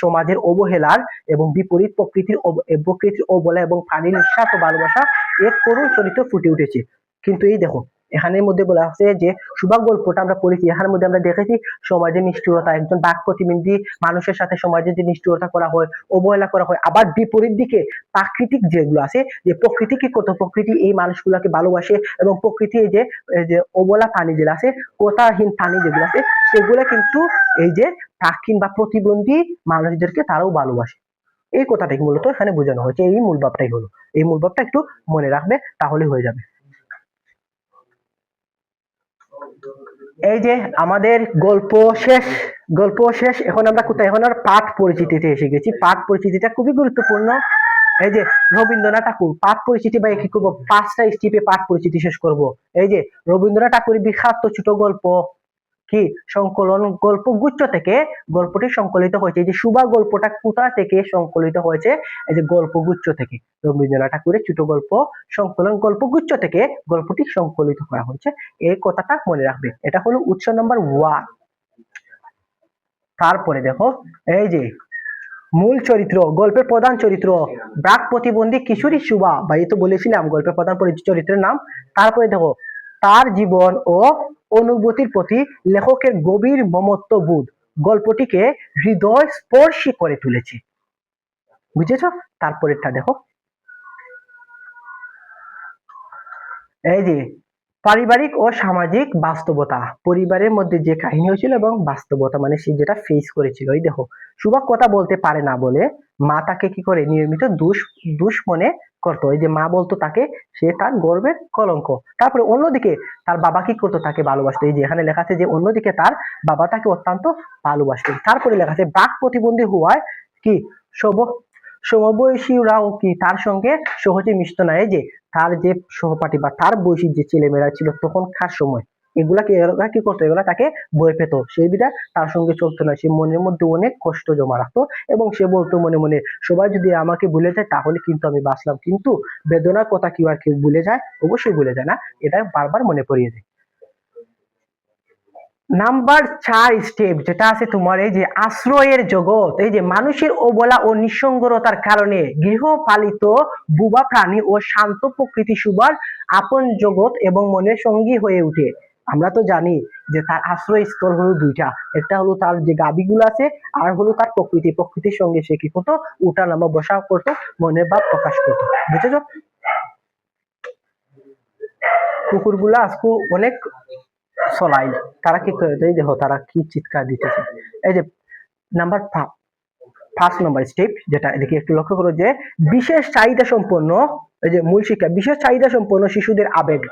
সমাজের অবহেলার এবং বিপরীত প্রকৃতির অবহেলা এবং প্রাণীর নিঃস্বার্থ ভালোবাসা এক করুণ চরিত্র ফুটে উঠেছে। কিন্তু এই দেখো এখানের মধ্যে বলা আছে যে সুভা গল্পটা আমরা পড়েছি, এখানের মধ্যে আমরা দেখেছি সমাজের নিষ্ঠুরতা, একজন বাক প্রতিবন্ধী মানুষের সাথে সমাজে যে নিষ্ঠুরতা করা হয়, অবহেলা করা হয়। আবার বিপরীত দিকে প্রাকৃতিক যেগুলো আছে, যে প্রকৃতি কি করতো, প্রকৃতি এই মানুষগুলোকে ভালোবাসে এবং প্রকৃতি এই যে অবলা প্রাণী যেগুলো আছে, কথাহীন প্রাণী যেগুলো আছে, সেগুলো কিন্তু এই যে প্রাকীন বা প্রতিবন্ধী মানুষদেরকে তারাও ভালোবাসে। এই কথাটাই মূলত এখানে বোঝানো হয়েছে, এই মূল ভাবটাই হলো। এই মূল ভাবটা একটু মনে রাখবে, তাহলে হয়ে যাবে। এই যে আমাদের গল্প শেষ। এখন আমরা কোথায়, এখন আর পাঠ পরিচিতিতে এসে গেছি। পাঠ পরিচিতিটা খুবই গুরুত্বপূর্ণ। এই যে রবীন্দ্রনাথ ঠাকুর পাঠ পরিচিতি বা কি করবো, 5টা স্টেপে পাঠ পরিচিতি শেষ করব। এই যে রবীন্দ্রনাথ ঠাকুরের বিখ্যাত ছোট গল্প কি সংকলন গল্পগুচ্ছ থেকে গল্পটি সংকলিত হয়েছে। এই যে সুভা গল্পটা কোথা থেকে সংকলিত হয়েছে, এই যে গল্পগুচ্ছ থেকে, রবীন্দ্রনাথ ঠাকুরের ছোট গল্প সংকলন গল্পগুচ্ছ থেকে গল্পটি সংকলিত করা হয়েছে। এই কথাটা মনে রাখবে, এটা হলো উৎস নাম্বার 1। তারপরে দেখো এই যে মূল চরিত্র, গল্পের প্রধান চরিত্র ব্রাক প্রতিবন্ধী কিশোরী সুভা, বা এই তো বলেছিলাম গল্পের প্রধান চরিত্রের নাম। তারপরে দেখো তার জীবন ও অনুভূতির প্রতি লেখকের গভীর মমত্ববোধ গল্পটিকে হৃদয় স্পর্শী করে তুলেছে, বুঝেছ? তারপরেরটা দেখো, এই যে পারিবারিক ও সামাজিক বাস্তবতা, পরিবারের মধ্যে যে কাহিনী হয়েছিল এবং বাস্তবতা মানে সে যেটা ফেস করেছিল। এই দেখো সুভা কথা বলতে পারে না বলে মা তাকে কি করে নিয়মিত দুষ মনে করতো। এই যে মা বলতো তাকে সে তার গর্বের কলঙ্ক। তারপরে অন্যদিকে তার বাবা কি করতো, তাকে ভালোবাসতো। এই যে এখানে লেখা আছে যে অন্যদিকে তার বাবা তাকে অত্যন্ত ভালোবাসতো। তারপরে লেখা আছে বাক প্রতিবন্ধী হওয়ায় কি সব সমবয়সীরাও কি তার সঙ্গে সহজে মিশত না। এই যে তার যে সহপাঠী বা তার বয়সী যে ছেলেমেয়েরা ছিল তখনকার সময়, এরা কি করতো, এগুলা তাকে ভয় পেত, সেই বিধা তার সঙ্গে চলতো না। সে মনের মধ্যে অনেক কষ্ট জমা রাখতো এবং সে বলতো মনে মনে, সবাই যদি আমাকে ভুলে যায় তাহলে কিন্তু আমি বাঁচলাম, কিন্তু বেদনার কথা কি আর কেউ ভুলে যায়? অবশ্যই ভুলে যায় না, এটা বারবার মনে পড়িয়ে দেয়। নাম্বার 4 স্টেপ যেটা আছে তোমার, এই যে আশ্রয়ের জগৎ। এই যে মানুষের অবলা ও নিঃসঙ্গতার কারণে গৃহপালিত বুবা প্রাণী ও শান্ত প্রকৃতি সুবার আপন জগৎ এবং মনের সঙ্গী হয়ে উঠে। আমরা তো জানি যে তার আশ্রয়স্থল হলো দুইটা, একটা হলো তার যে গাবিগুলো আছে, আর হলো তার প্রকৃতির সঙ্গে সে কি করতো, উঠা নামা বসা করতো, মনের ভাব প্রকাশ করতো। বুঝেছো? কুকুরগুলা আজকে অনেক চলাই, তারা কি করে, এই দেখো তারা কি চিৎকার দিতেছে। এই যে নাম্বার 5 নম্বর স্টেপ, যেটা এদিকে একটু লক্ষ্য করো, যে বিশেষ চাহিদা সম্পন্ন, এই যে মূল শিক্ষা, বিশেষ চাহিদা সম্পন্ন শিশুদের আবেগ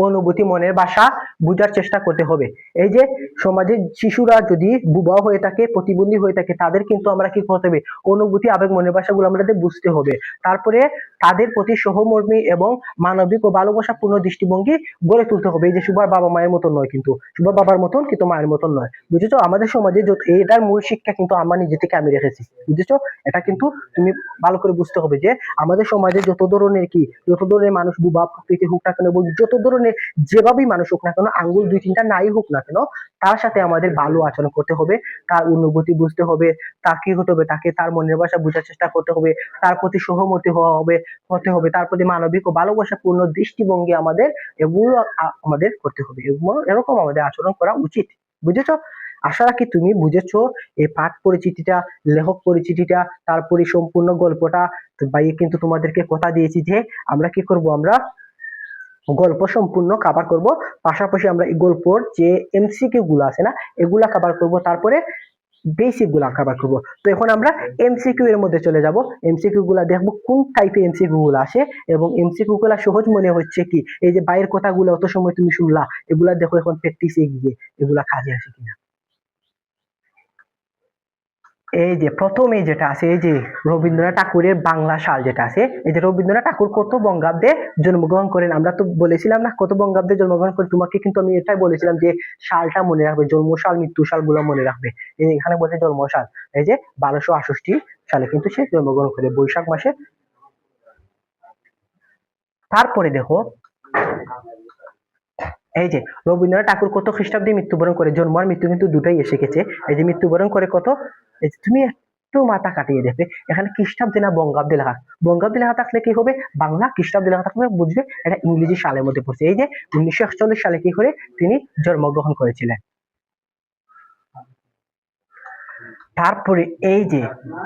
অনুভূতি মনের ভাষা বোঝার চেষ্টা করতে হবে। এই যে সমাজে শিশুরা যদি বুবা হয়ে থাকে, প্রতিবন্ধী হয়ে থাকে, তাদের কিন্তু আমরা কি করতে হবে, অনুভূতি আবেগ মনের ভাষাগুলো আমাদের বুঝতে হবে। তারপরে তাদের প্রতি সহমর্মী এবং মানবিক ও ভালোবাসাপূর্ণ দৃষ্টিভঙ্গি গড়ে তুলতে হবে। এই যে সুভার বাবা মায়ের মতন নয়, কিন্তু সুভার বাবার মতন কিন্তু মায়ের মতন নয়। বুঝেছো? আমাদের সমাজে এটার মূল শিক্ষা কিন্তু আমার নিজে থেকে আমি রেখেছি। বুঝেছো? এটা কিন্তু তুমি ভালো করে বুঝতে হবে যে আমাদের সমাজে যত ধরনের মানুষ বুবা প্রকৃতি হোক না কেন, এবং যত ধরনের যেভাবেই মানুষ হোক না কেন, আঙ্গুল 2-3টা নাই হোক না কেন, তার সাথে আমাদের ভালো আচরণ করতে হবে, তার অনুভূতি বুঝতে হবে, তার কি হতে হবে, তাকে তার মনের ভাষা বোঝার চেষ্টা করতে হবে, তার প্রতি সহমতি হতে হবে, তার প্রতি মানবিক ও ভালোবাসাপূর্ণ দৃষ্টিভঙ্গি এগুলো আমাদের করতে হবে, এরকম আমাদের আচরণ করা উচিত। বুঝেছো? আশা রাখি তুমি বুঝেছো এই পাঠ পরিচিতিটা, লেখক পরিচিতিটা, তারপরে সম্পূর্ণ গল্পটা। ভাই কিন্তু তোমাদেরকে কথা দিয়েছি যে আমরা কি করব, আমরা গল্প সম্পূর্ণ কভার করব, পাশাপাশি আমরা এই গল্পর যে এমসিকিউ গুলো আছে না, এগুলা কভার করব, তারপরে বেসিক গুলা কভার করব। তো এখন আমরা এমসিকিউ এর মধ্যে চলে যাব, এমসিকিউ গুলা দেখবো কোন টাইপের এমসিকিউ গুলো আসে, এবং এমসিকিউ গুলা সহজ মনে হচ্ছে কি, এই যে বাইরের কথাগুলো অত সময় তুমি শুনলা, এগুলা দেখো এখন প্র্যাকটিসে গিয়ে এগুলা কাজে আসে কিনা। এই যে প্রথমে যেটা আছে, এই যে রবীন্দ্রনাথ ঠাকুরের বাংলা সাল যেটা আছে, এই যে রবীন্দ্রনাথ ঠাকুর কত বঙ্গাব্দে জন্মগ্রহণ করেন, আমরা তো বলেছিলাম না কত বঙ্গাব্দে জন্মগ্রহণ করেন, তোমাকে কিন্তু আমি এটাই বলেছিলাম যে সালটা মনে রাখবে, জন্মসাল মৃত্যুসাল গুলো মনে রাখবে। এখানে বলছে জন্মসাল, এই যে 1268 সালে কিন্তু সে জন্মগ্রহণ করে, বৈশাখ মাসে। তারপরে দেখো, এই যে রবীন্দ্রনাথ ঠাকুর কত খ্রিস্টাব্দে মৃত্যুবরণ করে, জন্ম আর মৃত্যু কিন্তু দুটাই এসে গেছে। এই যে মৃত্যুবরণ করে কত, এই যে তুমি একটু মাথা কাটিয়ে দেখবে এখানে খ্রিস্টাব্দে না বঙ্গাব্দে লেখা, বঙ্গাব্দে লেখা থাকলে কি হবে, বাংলা, খ্রিস্টাব্দে লেখা থাকলে বুঝবে এটা ইংরেজি সালের মধ্যে পড়ছে। এই যে 1941 সালে কি করে তিনি জন্মগ্রহণ করেছিলেন। তারপরে এই যে,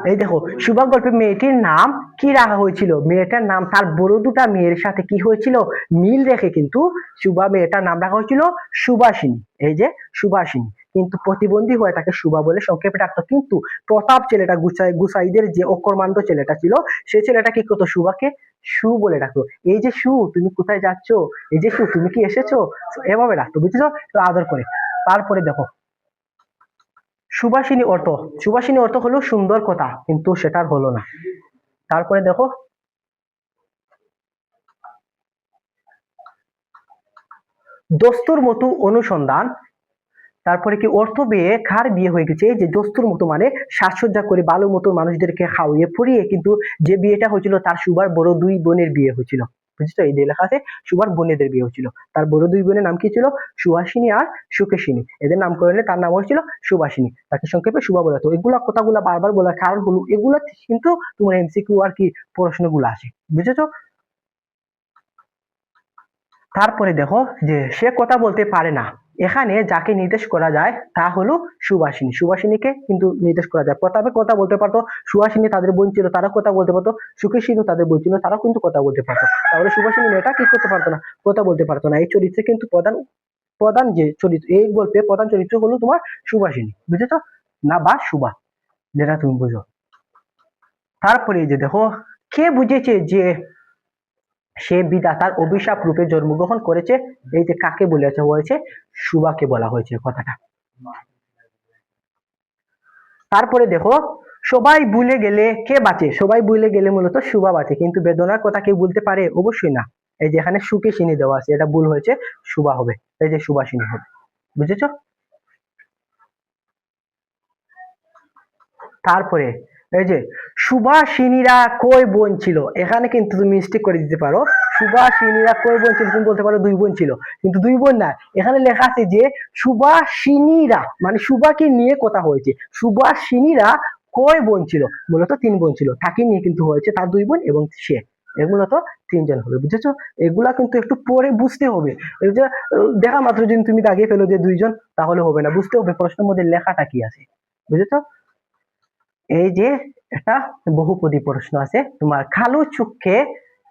এই দেখো সুভা গল্পে মেয়েটির নাম কি রাখা হয়েছিল, মেয়েটার নাম তার বড় দুটা মেয়ের সাথে কি হয়েছিল, মিল রেখে কিন্তু সুভা মেয়েটার নাম রাখা হয়েছিল সুভাষিনী। এই যে সুভাষিনী, কিন্তু প্রতিবন্ধী হয়ে তাকে সুভা বলে সংক্ষেপে ডাকতো, কিন্তু প্রতাপ ছেলেটা গুসাইদের যে অকর্মাণ্ড ছেলেটা ছিল, সে ছেলেটা কি করতো, সুভাকে সু বলে ডাকতো। এই যে সু তুমি কোথায় যাচ্ছ, এই যে সু তুমি কি এসেছো, এভাবে ডাকতো। বুঝেছো? তো আদর করে। তারপরে দেখো সুভাষিনী অর্থ, সুভাষিনী অর্থ হলো সুন্দর কথা, কিন্তু সেটার হলো না। তারপরে দেখো দস্তুর মতো অনুসন্ধান, তারপরে কি অর্থ বিয়ে কার বিয়ে হয়ে গেছে, এই যে দস্তুর মতো মানে সাজসজ্জা করে ভালো মতো মানুষদেরকে খাওয়িয়ে পরিয়ে কিন্তু যে বিয়েটা হয়েছিল তার সুভার বড় 2 বোনের বিয়ে হয়েছিল। বুঝছো? এই যে লেখা আছে সুভার বোনেদের বিয়ে হয়েছিল, তার বড় 2 বোনের নাম কি ছিল, সুহাসিনী আর সুকেশিনী, এদের নামকরণে তার নাম হয়েছিল সুভাষিনী, তাকে সংক্ষেপে সুভা বলা হতো। এগুলা কথাগুলা বারবার বলার কারণ হলো এগুলা কিন্তু তোমার এমসিকিউ আর কি প্রশ্নগুলো আসে। বুঝেছো? তারপরে দেখো যে সে কথা বলতে পারে না, এখানে যাকে নির্দেশ করা যায় তা হলো সুভাষিনী, সুভাষিনীকে কিন্তু নির্দেশ করা যায়। প্রতাপে কথা বলতে পারতো, সুহাসিনী তাদের বোন ছিল, তারা কথা বলতে পারতো, সুকেশিনী তাদের বোন ছিল, তারাও কিন্তু কথা বলতে পারতো। তাহলে সুভাষিনী মেয়েটা কি করতে পারতো না, কথা বলতে পারতো না। এই চরিত্রে কিন্তু প্রধান প্রধান যে চরিত্র, এই গল্পে প্রধান চরিত্র হলো তোমার সুভাষিনী। বুঝেছো? না বা সুভা, যেটা তুমি বুঝো। তারপরে এই যে দেখো, কে বুঝেছে যে সে বিধাতার অভিশাপ রূপে জন্মগ্রহণ করেছে, এই যে কাকে বলেছে হয়েছে, সুবাকে বলা হয়েছে কথাটা। তারপরে দেখো সবাই ভুলে গেলে কে বাঁচে? সবাই ভুলে গেলে মূলত সুভা বাঁচে, কিন্তু বেদনার কথা কেউ বলতে পারে? অবশ্যই না। এই যে এখানে সুকে সিনি দেওয়া আছে, এটা ভুল হয়েছে, সুভা হবে, এই যে সুভাষিনী হবে। বুঝেছো? তারপরে এই যে সুভাষিনীরা কয় বোন ছিল, এখানে কিন্তু তুমি মিস্টেক করে দিতে পারো। সুভাষিনীরা কয় বোন ছিল, তুমি বলতে পারো 2 বোন ছিল, কিন্তু 2 বোন না, এখানে লেখা আছে যে সুভাষিনীরা, মানে সুভাকে নিয়ে কথা হয়েছে। সুভাষিনীরা কয় বোন ছিল? মূলত 3 বোন ছিল, তাকে নিয়ে কিন্তু হয়েছে, তার 2 বোন এবং সে, এগুলো তো 3 জন হবে। বুঝেছো? এগুলা কিন্তু একটু পরে বুঝতে হবে। এই যে দেখা মাত্র যদি তুমি দাগিয়ে ফেলো যে 2 জন, তাহলে হবে না, বুঝতে হবে প্রশ্নের মধ্যে লেখাটা কি আছে। বুঝেছো? এই যে একটা বহুপদী প্রশ্ন আছে তোমার, কালো চোখে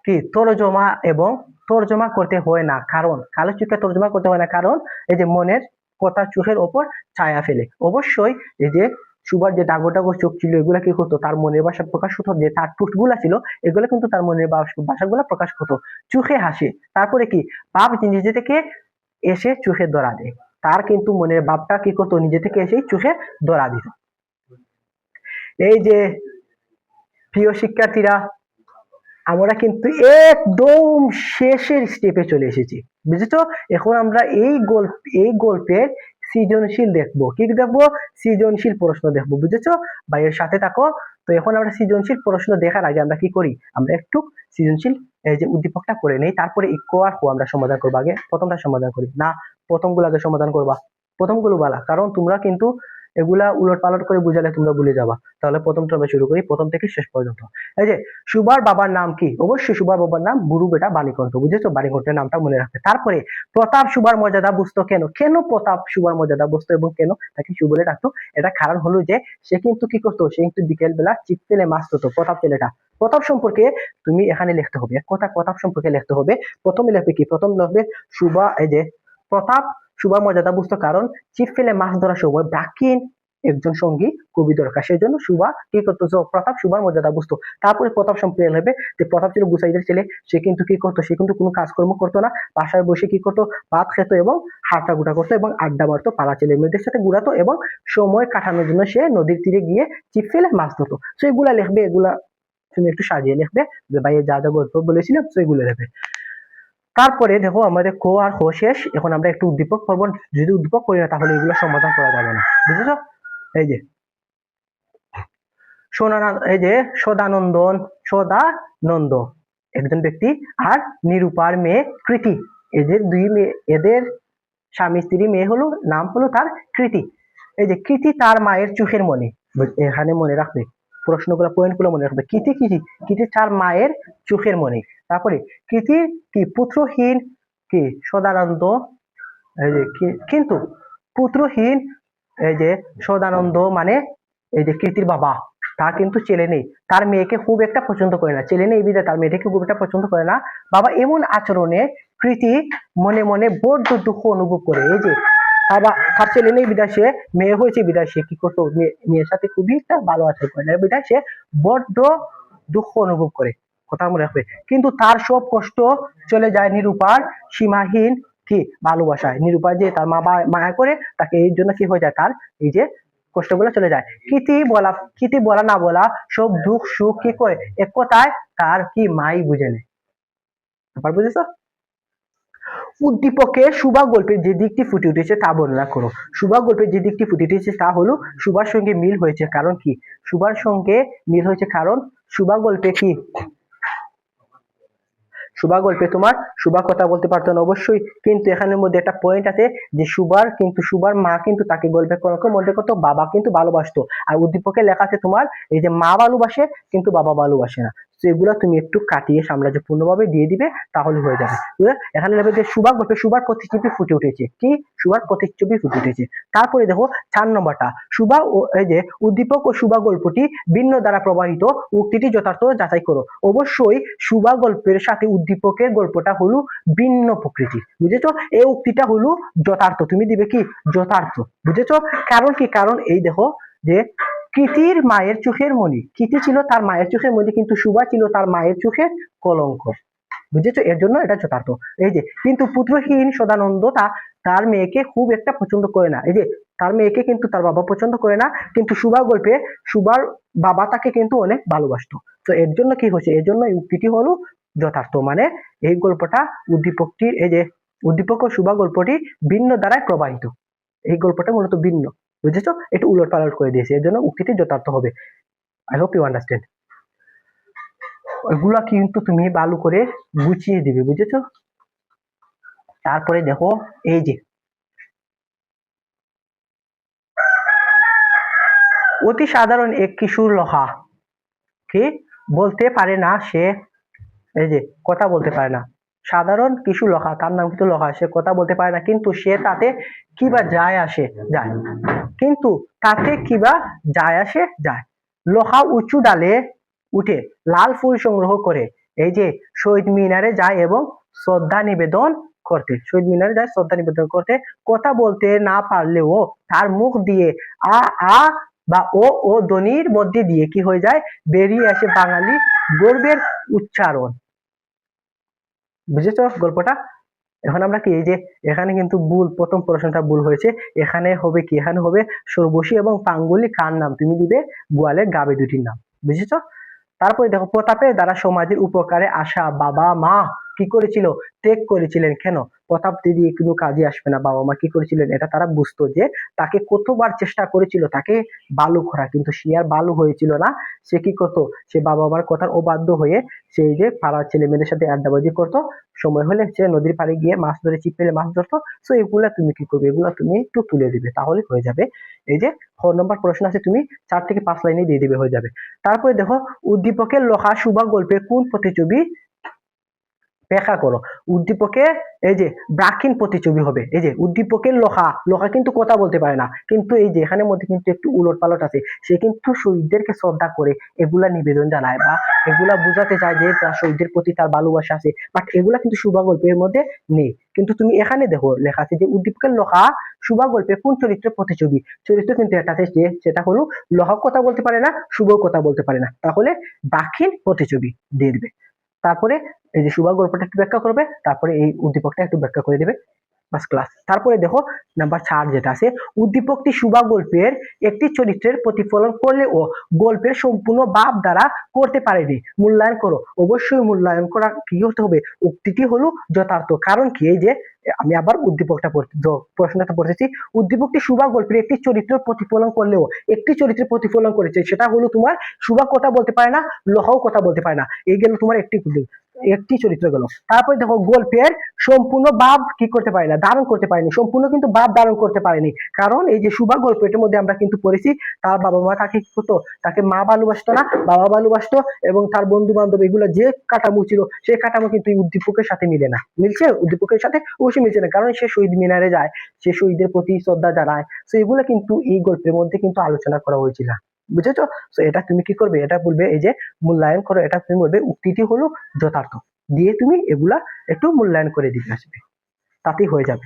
কি তর্জমা এবং তর্জমা করতে হয় না, কারণ কালো চোখে তর্জমা করতে হয় না কারণ এই যে মনের কথা চোখের ওপর ছায়া ফেলে। অবশ্যই এই যে সুভার যে ডাগর ডাগর চোখ ছিল, এগুলা কি হতো, তার মনের ভাষা প্রকাশ হতো, যে তার ঠোঁটগুলা ছিল এগুলো কিন্তু তার মনের ভাষাগুলা প্রকাশ হতো। চোখে হাসে, তারপরে কি ভাব নিজে থেকে এসে চোখে ধরা দেয়, তার কিন্তু মনের ভাবটা কি করতো, নিজে থেকে এসে চোখে ধরা দিত। এই যে প্রিয় শিক্ষার্থীরা, আমরা কিন্তু একদম শেষের স্টেপে চলে এসেছি। বুঝেছো? এখন আমরা এই গল্পের সৃজনশীল দেখবো। কি দেখবো? সৃজনশীল প্রশ্ন দেখবো। বুঝেছো? ভাইয়ের সাথে থাকো। তো এখন আমরা সৃজনশীল প্রশ্ন দেখার আগে আমরা কি করি, আমরা একটু সৃজনশীল এই যে উদ্দীপকটা করে নেই, তারপরে ক আর খ আমরা সমাধান করবো। আগে প্রথমটা সমাধান করি না, প্রথমগুলো আগে সমাধান করবা, প্রথমগুলো বালা, কারণ তোমরা কিন্তু এগুলা উলট পালট করে বুঝালে তোমরা ভুলে যাবা। তাহলে প্রথমটা আমরা শুরু করি, প্রথম থেকে শেষ পর্যন্ত। এই যে সুভার বাবার নাম কি? অবশ্যই সুভার বাবার নাম বুড়ু বেটা বাণীকণ্ঠ। বুঝেছো? বাণীকণ্ঠের নামটা মনে রাখবে। তারপরে প্রতাপ সুভার মর্যাদা বুঝতো কেন? কেন প্রতাপ সুভার মর্যাদা বুঝতো এবং কেন তাকে সু বলে ডাকতো? এটা কারণ হলো যে সে কিন্তু কি করতো, সে কিন্তু বিকেল বেলা ছিপ ফেলে মাছ ধরতো, প্রতাপ ছেলেটা। প্রতাপ সম্পর্কে তুমি এখানে লিখতে হবে, এক কথা প্রতাপ সম্পর্কে লিখতে হবে। প্রথমে লিখবে কি? প্রথম লিখবে সুভা, এই যে প্রতাপ সুভার মর্যাদা বুঝতো কারণ ছিপ ফেলে মাছ ধরার সময় ডাকিন একজন সঙ্গী খুবই দরকার, সেই জন্য সুভা কি করতো, প্রতাপ সুভার মর্যাদা বুঝতো। তারপরে প্রতাপ সম্পর্কে হবে যে প্রতাপ ছিল গুসাইদের ছেলে, সে কিন্তু কি করতো, সে কিন্তু কোনো কাজকর্ম করতো না, বাসায় বসে কি করতো, ভাত খেত এবং হাঁটা গুটা করতো এবং আড্ডা মারতো, পাড়া ছেলে মেয়েদের সাথে ঘুরাতো এবং সময় কাটানোর জন্য সে নদীর তীরে গিয়ে ছিপ ফেলে মাছ ধরতো। তো এগুলা লিখবে, এগুলা তুমি একটু সাজিয়ে লিখবে, যে ভাইয়ের যা যা গল্প বলেছিলাম সেগুলো লিখবে। তারপরে দেখো আমাদের ক আর খ শেষ, এখন আমরা একটু উদ্দীপক করবো। যদি উদ্দীপক করি না তাহলে এগুলো সমাধান করা যাবে না। বুঝেছো? এই যে এই যে সদানন্দ একজন ব্যক্তি, আর নিরূপার মেয়ে কৃতি, এদের 2 মেয়ে, এদের স্বামী স্ত্রী, মেয়ে হলো, নাম হলো তার কৃতি। এই যে কৃতি তার মায়ের চোখের মণি, এখানে মনে রাখবে, প্রশ্নগুলো পয়েন্টগুলো মনে রাখবে। কৃতি তার মায়ের চোখের মণি। তারপরে কৃতির কি পুত্রহীন কি সদানন্দ, এই যে কিন্তু পুত্রহীন এই যে সদানন্দ মানে এই যে কৃতির বাবা, তার কিন্তু ছেলে নেই, তার মেয়েকে খুব একটা পছন্দ করে না, ছেলে নেই বিধায় তার মেয়েটাকে খুব একটা পছন্দ করে না। বাবা এমন আচরণে কৃতি মনে মনে বড্ড দুঃখ অনুভব করে। এই যে তার ছেলে নেই বিধায় সে, মেয়ে হয়েছে বিধায় সে কি করতো, মেয়ের সাথে খুবই একটা ভালো আচরণ করে না, বিধায় সে বড্ড দুঃখ অনুভব করে। কথা মনে রাখবে। কিন্তু তার সব কষ্ট চলে যায় নিরূপার সীমাহীন কি ভালোবাসায়। নিরূপা যে তার মা মায়া করে তাকে, এই জন্য কি হয়ে যায়, তার এই যে কষ্টগুলো চলে যায়। কৃতি বলা না বলা সব দুঃখ সুখ কি করে এক কথায় তার কি মাই বুঝে নেয়। ব্যাপার বুঝেছো? উদ্দীপকে সুভা গল্পের যে দিকটি ফুটে উঠেছে তা বর্ণনা করো। সুভা গল্পের যে দিকটি ফুটে উঠেছে তা হলো সুভার সঙ্গে মিল হয়েছে, কারণ কি? সুভার সঙ্গে মিল হয়েছে কারণ সুভা গল্পে কি, সুভা গল্পে তোমার সুভা কথা বলতে পারতো না অবশ্যই, কিন্তু এখানের মধ্যে একটা পয়েন্ট আছে যে সুভার মা কিন্তু তাকে গল্পের মধ্যে করতো, বাবা কিন্তু ভালোবাসতো। আর উদ্দীপকে লেখা আছে তোমার এই যে মা ভালোবাসে কিন্তু বাবা ভালোবাসে না। তো এগুলা তুমি একটু কাটিয়ে সাম্রাজ্যপূর্ণভাবে দিয়ে দিবে, তাহলে হয়ে যাবে। এখানে লেখা যে সুভা গল্পে সুভার প্রতিচ্ছবি ফুটে উঠেছে, কি সুভার প্রতিচ্ছবি ফুটে উঠেছে। তারপরে দেখো 4 নম্বরটা, সুভা এই যে উদ্দীপক ও সুভা গল্পটি ভিন্ন দ্বারা প্রবাহিত, উক্তিটি যথার্থ যাচাই করো। অবশ্যই সুভা গল্পের সাথে উদ্দীপকের গল্পটা হলো ভিন্ন প্রকৃতি। বুঝেছো? এই উক্তিটা হলো যথার্থ, তুমি দিবে কি যথার্থ। বুঝেছো? কারণ কি? কারণ এই দেখো যে কৃতির মায়ের চোখের মণি, কৃতি ছিল তার মায়ের চোখের মণি, কিন্তু সুভা ছিল তার মায়ের চোখের কলঙ্ক। বুঝেছো? এর জন্য এটা যথার্থ। এই যে কিন্তু পুত্রহীন সদানন্দ তার মেয়েকে খুব একটা পছন্দ করে না। এই যে তার মেয়েকে কিন্তু তার বাবা পছন্দ করে না, কিন্তু সুভা গল্পে সুভার বাবা তাকে কিন্তু অনেক ভালোবাসতো। তো এর জন্য কি হয়েছে, এর জন্য এই উক্তিটি হলো যথার্থ। মানে এই গল্পটা উদ্দীপকটির, এই যে উদ্দীপক ও সুভা গল্পটি ভিন্ন দ্বারাই প্রবাহিত। এই গল্পটা মূলত ভিন্ন, বুঝেছো? একটু উলট পালট করে দিয়েছে, এর জন্য উক্তিটি যথার্থ হবে। I hope you understand. ওইগুলা কিন্তু তুমি ভালো করে গুছিয়ে দিবে, বুঝেছো? তারপরে দেখো, এই যে অতি সাধারণ এক কিশোর লোহা কি বলতে পারে না, সে এই যে কথা বলতে পারে না। সাধারণ কিছু লোহা, তার নাম কিন্তু লোহা, সে কথা বলতে পারে না, কিন্তু সে তাতে কিবা যায় আসে যায়, কিন্তু তাতে কিবা যায় আসে যায়। লোহা উঁচু ডালে উঠে লাল ফুল সংগ্রহ করে এই যে শহীদ মিনারে যায় এবং শ্রদ্ধা নিবেদন করতে, শহীদ মিনারে যায় শ্রদ্ধা নিবেদন করতে। কথা বলতে না পারলেও তার মুখ দিয়ে আ আ বা ও ধ্বনির মধ্যে দিয়ে কি হয়ে যায়, বেরিয়ে আসে বাঙালি গর্বের উচ্চারণ। বুঝেছো গল্পটা? এখন আমরা কি, এই যে এখানে কিন্তু ভুল, প্রথম প্রশ্নটা ভুল হয়েছে। এখানে হবে কি, এখানে হবে সর্বশী এবং পাঙ্গুলি কার নাম, তুমি দিবে গোয়ালের গাবে দুটির নাম। বুঝেছো? তারপরে দেখো, প্রতাপের দ্বারা সমাজের উপকারে আসা বাবা মা কি করেছিল, ত্যাগ করেছিলেন। কেন? প্রতাপ দিয়ে কোনো কাজে আসবে না, বাবা মা কি করেছিলেন এটা তারা বুঝতো, যে তাকে কতবার চেষ্টা করেছিল তাকে ভালো করা, কিন্তু সে আর ভালো হয়েছিল না। সে কি করতো, সে বাবা মার কথার অবাধ্য হয়ে সেই যে পাড়ার ছেলে মেয়েদের সাথে আড্ডাবাজি করতো, সময় হলে সে নদীর পাড়ে গিয়ে মাছ ধরে, ছিপ ফেলে মাছ ধরতো। তো এগুলা তুমি কি করবে, এগুলা তুমি একটু তুলে দিবে, তাহলে হয়ে যাবে। এই যে খ নম্বর প্রশ্ন আছে, তুমি 4 থেকে 5 লাইনে দিয়ে দিবে, হয়ে যাবে। তারপরে দেখো, উদ্দীপকের লোহা সুভা গল্পের কোন প্রতিছবি ব্যাখ্যা করো। উদ্দীপকে এই যে ব্রাকিন প্রতিছবি হবে। এই যে উদ্দীপকের লোহা, লোহা কিন্তু কথা বলতে পারে না, কিন্তু এই যে এখানে মধ্যে কিন্তু একটু উলট পালট আছে। সে কিন্তু শহীদদেরকে শ্রদ্ধা করে এগুলা নিবেদন জানায়, বা এগুলা বুঝাতে চায় যে তার শহীদদের প্রতি তার ভালোবাসা আছে, বাট এগুলা কিন্তু শুভা গল্পের মধ্যে নেই। কিন্তু তুমি এখানে দেখো লেখা আছে যে উদ্দীপকের লোহা শুভা গল্পে কোন চরিত্রের প্রতিছবি। চরিত্র কিন্তু এটাতে, যে সেটা হলো লোহা কথা বলতে পারে না, শুভ কথা বলতে পারে না, তাহলে ব্রাকিন প্রতিছবি দিয়ে দিবে। তারপরে এই যে সুভা গল্পটা একটু ব্যাখ্যা করবে, তারপরে এই উদ্দীপকটা একটু ব্যাখ্যা করে দেবে, বাস ক্লাস। তারপরে দেখো নাম্বার 4 যেটা আছে, উদ্দীপকটি সুভা গল্পের একটি চরিত্রের প্রতিফলন করলে ও গল্পের সম্পূর্ণ ভাব দ্বারা করতে পারেনি, মূল্যায়ন করো। অবশ্যই মূল্যায়ন করা কি হতে হবে, উক্তিটি হলো যথার্থ। কারণ কি, এই যে আমি আবার উদ্দীপকটা প্রশ্নটা পড়তেছি, উদ্দীপকটি সুভা গল্পের একটি চরিত্রের প্রতিফলন করলেও, একটি চরিত্রের প্রতিফলন করেছে, সেটা হলো তোমার সুভা কথা বলতে পারে না, লোহাও কথা বলতে পারে না, এই গেল তোমার একটি চরিত্র গেল। তারপরে দেখো, গল্পের সম্পূর্ণ ভাব কি করতে পারে না, ধারণ করতে পারেনি, সম্পূর্ণ কিন্তু ভাব ধারণ করতে পারেনি। কারণ এই যে সুভা গল্প, এটার মধ্যে আমরা কিন্তু পড়েছি তার বাবা মা তাকে কি করতো, তাকে মা ভালোবাসতো না, বাবা ভালোবাসতো, এবং তার বন্ধু বান্ধব এগুলো যে কাঠামো ছিল, সেই কাঠামো কিন্তু এই উদ্দীপকের সাথে মিলে না। মিলছে? উদ্দীপকের সাথে অবশ্যই মিলছে না, কারণ সে শহীদ মিনারে যায়, সে শহীদের প্রতি শ্রদ্ধা জানায়। তো এগুলো কিন্তু এই গল্পের মধ্যে কিন্তু আলোচনা করা হয়েছিল। বুঝেছো? তো এটা তুমি কি করবে, এটা বলবে এই যে মূল্যায়ন করো, এটা তুমি বলবে উক্তিটি হলো যথার্থ, দিয়ে তুমি এগুলা একটু মূল্যায়ন করে দিতে আসবে, তাতেই হয়ে যাবে।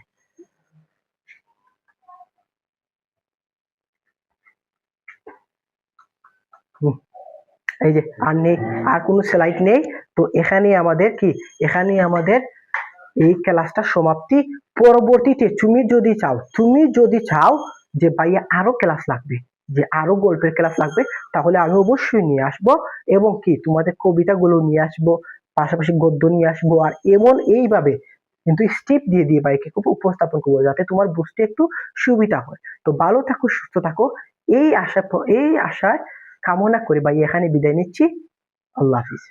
এই যে আর নেই, আর কোনো স্লাইড নেই। তো এখানে আমাদের কি, এখানে আমাদের এই ক্লাসটা সমাপ্তি। পরবর্তীতে তুমি যদি চাও যে ভাইয়া আরো ক্লাস লাগবে, যে আরো গল্পের ক্লাস লাগবে, তাহলে আমি অবশ্যই নিয়ে আসবো, এবং কি তোমাদের কবিতাগুলো নিয়ে আসবো, পাশাপাশি গদ্য নিয়ে আসবো, আর এমন এইভাবে কিন্তু স্টেপ দিয়ে দিয়ে ভাইকে খুব উপস্থাপন করবো, যাতে তোমার বুঝতে একটু সুবিধা হয়। তো ভালো থাকো, সুস্থ থাকো, এই আশায় কামনা করে ভাই এখানে বিদায় নিচ্ছি। আল্লাহ হাফিজ।